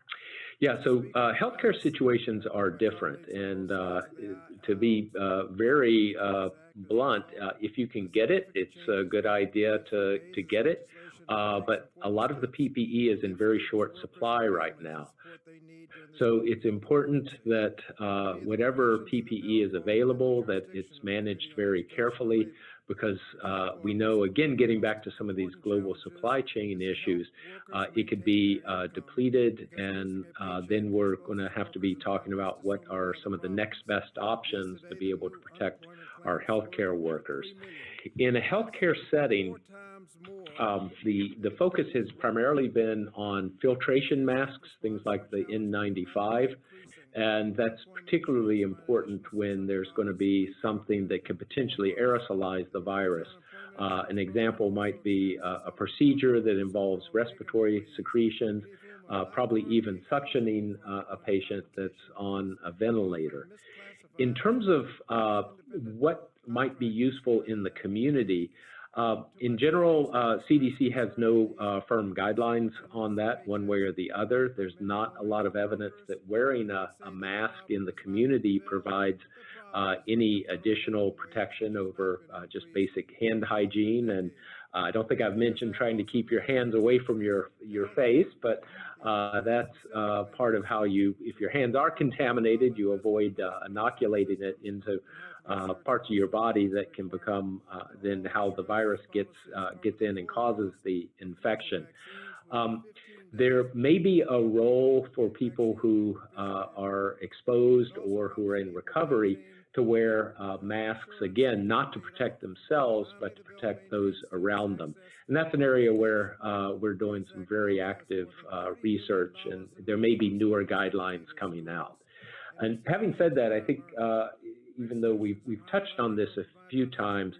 Yeah, so healthcare situations are different, and to be very blunt, if you can get it, it's a good idea to get it, but a lot of the PPE is in very short supply right now. So it's important that whatever PPE is available, that it's managed very carefully, because we know, again, getting back to some of these global supply chain issues, it could be depleted, and then we're going to have to be talking about what are some of the next best options to be able to protect our healthcare workers. In a healthcare setting, the focus has primarily been on filtration masks, things like the N95, and that's particularly important when there's going to be something that could potentially aerosolize the virus. An example might be a procedure that involves respiratory secretions, probably even suctioning a patient that's on a ventilator. In terms of what might be useful in the community, in general, CDC has no firm guidelines on that one way or the other. There's not a lot of evidence that wearing a mask in the community provides any additional protection over just basic hand hygiene. And I don't think I've mentioned trying to keep your hands away from your face, but that's part of how you, if your hands are contaminated, you avoid inoculating it into parts of your body that can become then how the virus gets in and causes the infection. There may be a role for people who are exposed or who are in recovery to wear masks, again, not to protect themselves, but to protect those around them. And that's an area where we're doing some very active research, and there may be newer guidelines coming out. And having said that, I think even though we've touched on this a few times,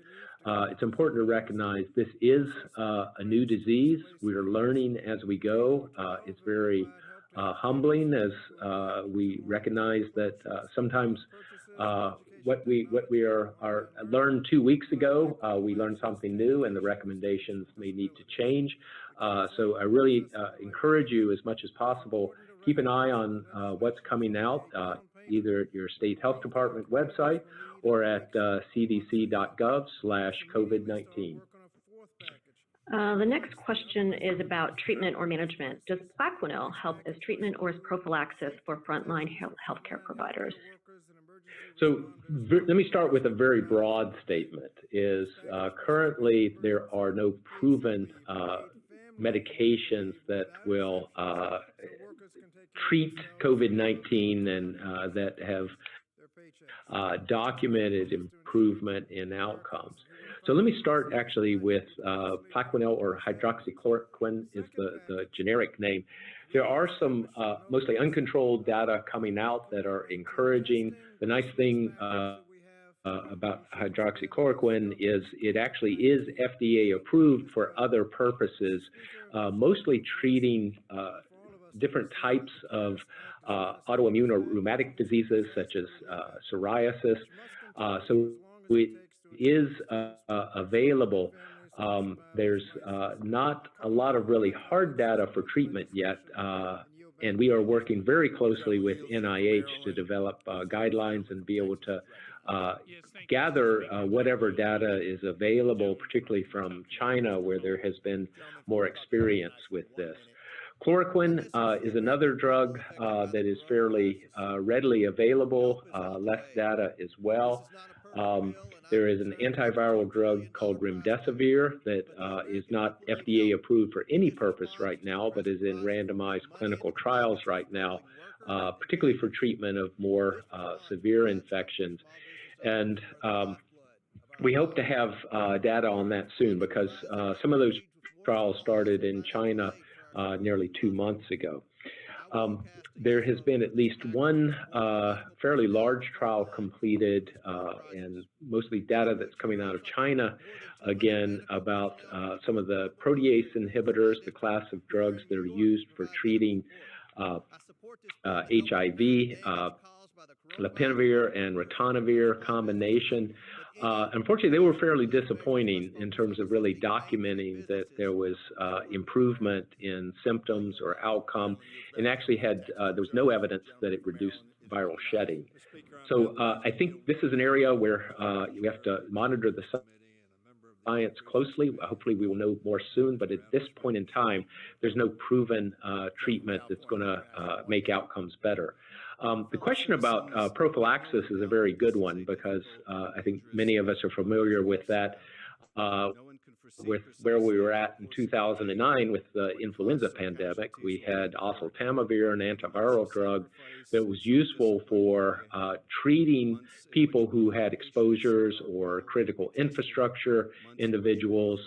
it's important to recognize this is a new disease. We are learning as we go. It's very humbling as we recognize that sometimes what we are learned 2 weeks ago, we learned something new, and the recommendations may need to change. So I really encourage you as much as possible, keep an eye on what's coming out, either at your state health department website or at cdc.gov/COVID-19. The next question is about treatment or management. Does Plaquenil help as treatment or as prophylaxis for frontline healthcare providers? So let me start with a very broad statement, is currently there are no proven medications that will treat COVID-19 and that have documented improvement in outcomes. So let me start actually with Plaquenil, or hydroxychloroquine is the generic name. There are some mostly uncontrolled data coming out that are encouraging. The nice thing about hydroxychloroquine is it actually is FDA approved for other purposes, mostly treating different types of autoimmune or rheumatic diseases such as psoriasis. So it is available. There's not a lot of really hard data for treatment yet, and we are working very closely with NIH to develop guidelines and be able to gather whatever data is available, particularly from China, where there has been more experience with this. Chloroquine is another drug that is fairly readily available, less data as well. There is an antiviral drug called remdesivir that is not FDA approved for any purpose right now, but is in randomized clinical trials right now, particularly for treatment of more severe infections. And we hope to have data on that soon because some of those trials started in China nearly 2 months ago. There has been at least one fairly large trial completed, and mostly data that's coming out of China, again, about some of the protease inhibitors, the class of drugs that are used for treating HIV, lopinavir and ritonavir combination. Unfortunately, they were fairly disappointing in terms of really documenting that there was improvement in symptoms or outcome, and actually there was no evidence that it reduced viral shedding. So I think this is an area where you have to monitor the science closely. Hopefully we will know more soon, but at this point in time, there's no proven treatment that's going to make outcomes better. The question about prophylaxis is a very good one because I think many of us are familiar with that, with where we were at in 2009 with the influenza pandemic. We had oseltamivir, an antiviral drug that was useful for treating people who had exposures or critical infrastructure individuals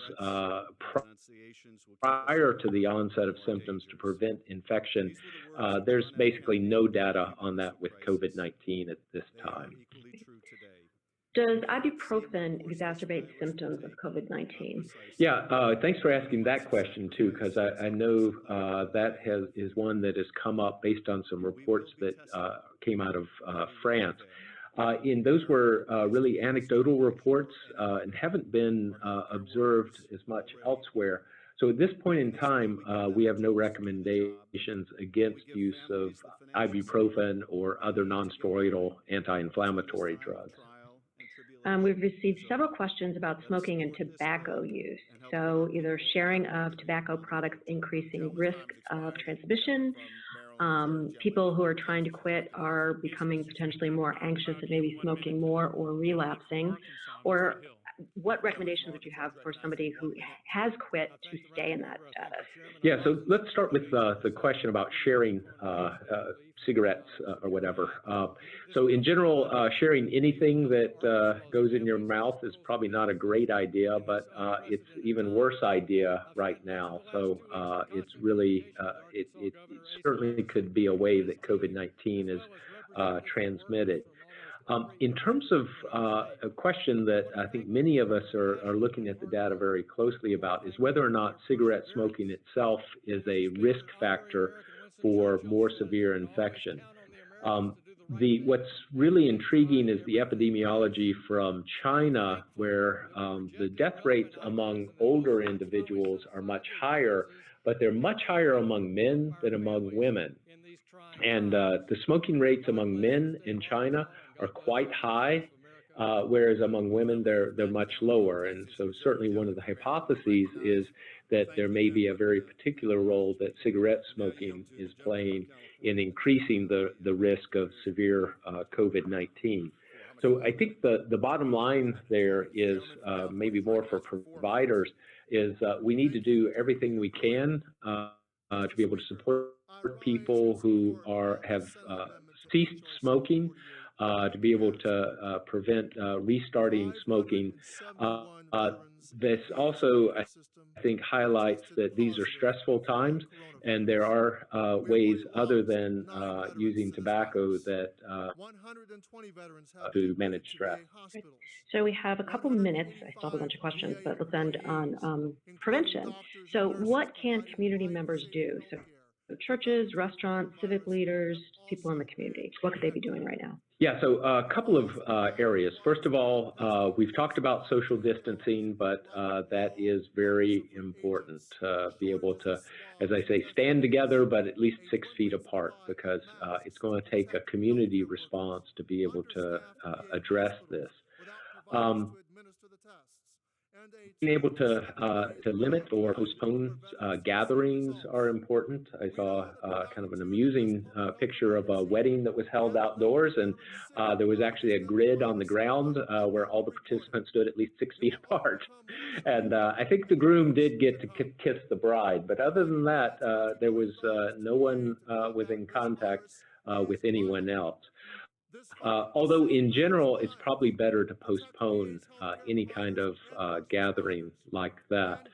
prior to the onset of symptoms to prevent infection. There's basically no data on that with COVID-19 at this time. Does ibuprofen exacerbate symptoms of COVID-19? Yeah, thanks for asking that question too, because I know that is one that has come up based on some reports that came out of France. And those were really anecdotal reports and haven't been observed as much elsewhere. So at this point in time, we have no recommendations against use of ibuprofen or other non-steroidal anti-inflammatory drugs. We've received several questions about smoking and tobacco use. So either sharing of tobacco products increasing risk of transmission, people who are trying to quit are becoming potentially more anxious and maybe smoking more or relapsing, or what recommendations would you have for somebody who has quit to stay in that status? Yeah, so let's start with the question about sharing cigarettes or whatever. So in general, sharing anything that goes in your mouth is probably not a great idea, but it's even worse idea right now. So it's really, it certainly could be a way that COVID-19 is transmitted. In terms of a question that I think many of us are looking at the data very closely about is whether or not cigarette smoking itself is a risk factor for more severe infection. What's really intriguing is the epidemiology from China, where the death rates among older individuals are much higher, but they're much higher among men than among women. And the smoking rates among men in China are quite high, whereas among women they're much lower. And so certainly one of the hypotheses is that there may be a very particular role that cigarette smoking is playing in increasing the risk of severe COVID-19. So I think the bottom line there is maybe more for providers is we need to do everything we can to be able to support people who have ceased smoking, to be able to prevent restarting smoking. This also, I think, highlights that these are stressful times, and there are ways other than using tobacco that to manage stress. So we have a couple minutes. I still have a bunch of questions, but let's end on prevention. So what can community members do? So churches, restaurants, civic leaders, people in the community, what could they be doing right now? Yeah, so a couple of areas. First of all, we've talked about social distancing, but that is very important to be able to, as I say, stand together, but at least 6 feet apart, because it's going to take a community response to be able to address this. Being able to limit or postpone gatherings are important. I saw kind of an amusing picture of a wedding that was held outdoors, and there was actually a grid on the ground where all the participants stood at least 6 feet apart. And I think the groom did get to kiss the bride, but other than that, there was no one within contact with anyone else. Although in general, it's probably better to postpone any kind of gathering like that.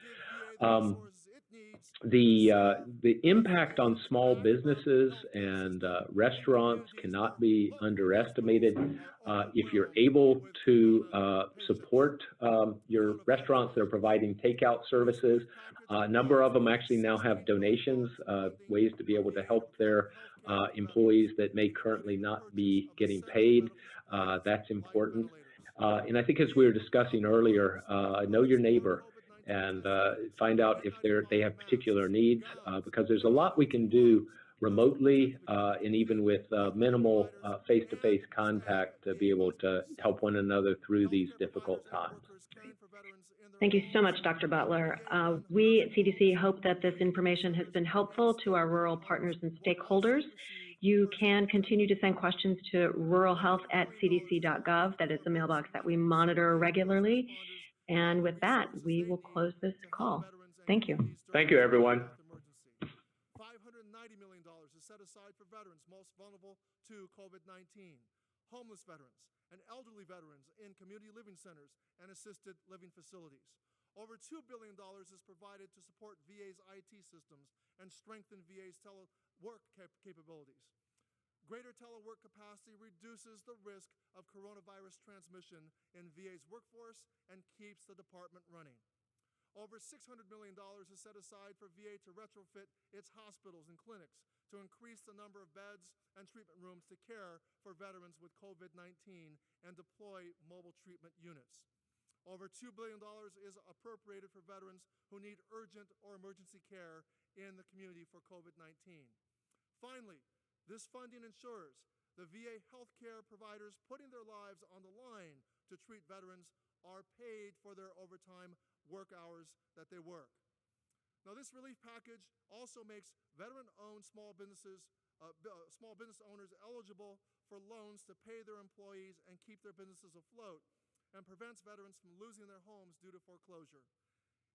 The impact on small businesses and restaurants cannot be underestimated. If you're able to support your restaurants that are providing takeout services, a number of them actually now have donations, ways to be able to help their employees that may currently not be getting paid. That's important. And I think as we were discussing earlier, know your neighbor and find out if they have particular needs, because there's a lot we can do remotely and even with minimal face-to-face contact to be able to help one another through these difficult times. Thank you so much, Dr. Butler. We at CDC hope that this information has been helpful to our rural partners and stakeholders. You can continue to send questions to ruralhealth@cdc.gov. That is the mailbox that we monitor regularly. And with that, we will close this call. Thank you. Thank you, everyone. $590 million is set aside for veterans most vulnerable to COVID-19, homeless veterans, and elderly veterans in community living centers and assisted living facilities. Over $2 billion is provided to support VA's IT systems and strengthen VA's telework capabilities. Greater telework capacity reduces the risk of coronavirus transmission in VA's workforce and keeps the department running. Over $600 million is set aside for VA to retrofit its hospitals and clinics to increase the number of beds and treatment rooms to care for veterans with COVID-19 and deploy mobile treatment units. Over $2 billion is appropriated for veterans who need urgent or emergency care in the community for COVID-19. Finally, this funding ensures the VA healthcare providers putting their lives on the line to treat veterans are paid for their overtime work hours that they work. Now, this relief package also makes veteran-owned small business owners eligible for loans to pay their employees and keep their businesses afloat, and prevents veterans from losing their homes due to foreclosure.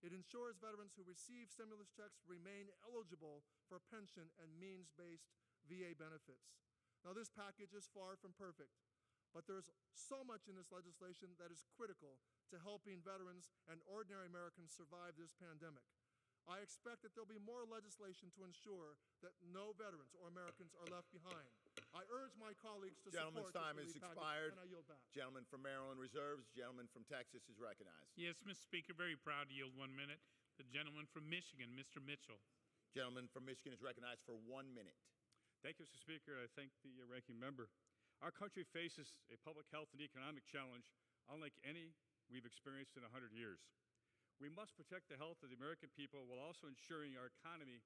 It ensures veterans who receive stimulus checks remain eligible for pension and means-based VA benefits. Now, this package is far from perfect, but there's so much in this legislation that is critical to helping veterans and ordinary Americans survive this pandemic. I expect that there'll be more legislation to ensure that no veterans or Americans are left behind. I urge my colleagues to Gentleman's support time this is relief expired. package, and I yield back. Gentleman from Maryland reserves. Gentleman from Texas is recognized. Yes, Mr. Speaker, very proud to yield 1 minute. The gentleman from Michigan, Mr. Mitchell. Gentleman from Michigan is recognized for 1 minute. Thank you, Mr. Speaker. I thank the ranking member. Our country faces a public health and economic challenge unlike any we've experienced in 100 years. We must protect the health of the American people while also ensuring our economy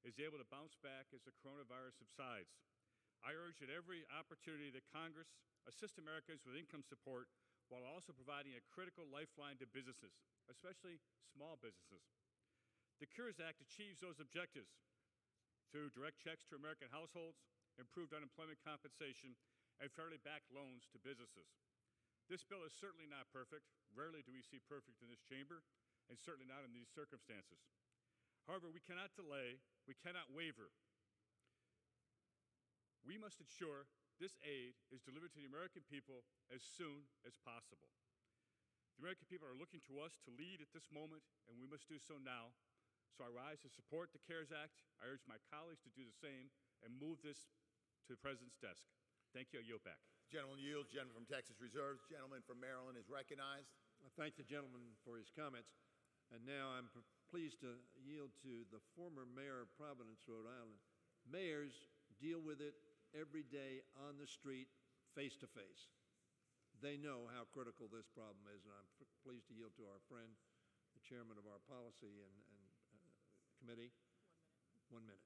is able to bounce back as the coronavirus subsides. I urge at every opportunity that Congress assist Americans with income support while also providing a critical lifeline to businesses, especially small businesses. The CURES Act achieves those objectives through direct checks to American households, improved unemployment compensation, and fairly backed loans to businesses. This bill is certainly not perfect. Rarely do we see perfect in this chamber, and certainly not in these circumstances. However, we cannot delay, we cannot waver. We must ensure this aid is delivered to the American people as soon as possible. The American people are looking to us to lead at this moment, and we must do so now. So I rise to support the CARES Act. I urge my colleagues to do the same and move this to the President's desk. Thank you. I yield back. Gentleman yields. Gentleman from Texas reserves. Gentleman from Maryland is recognized. I thank the gentleman for his comments. And now I'm pleased to yield to the former mayor of Providence, Rhode Island. Mayors deal with it every day on the street, face to face. They know how critical this problem is, and I'm pleased to yield to our friend, the chairman of our policy and committee. 1 minute.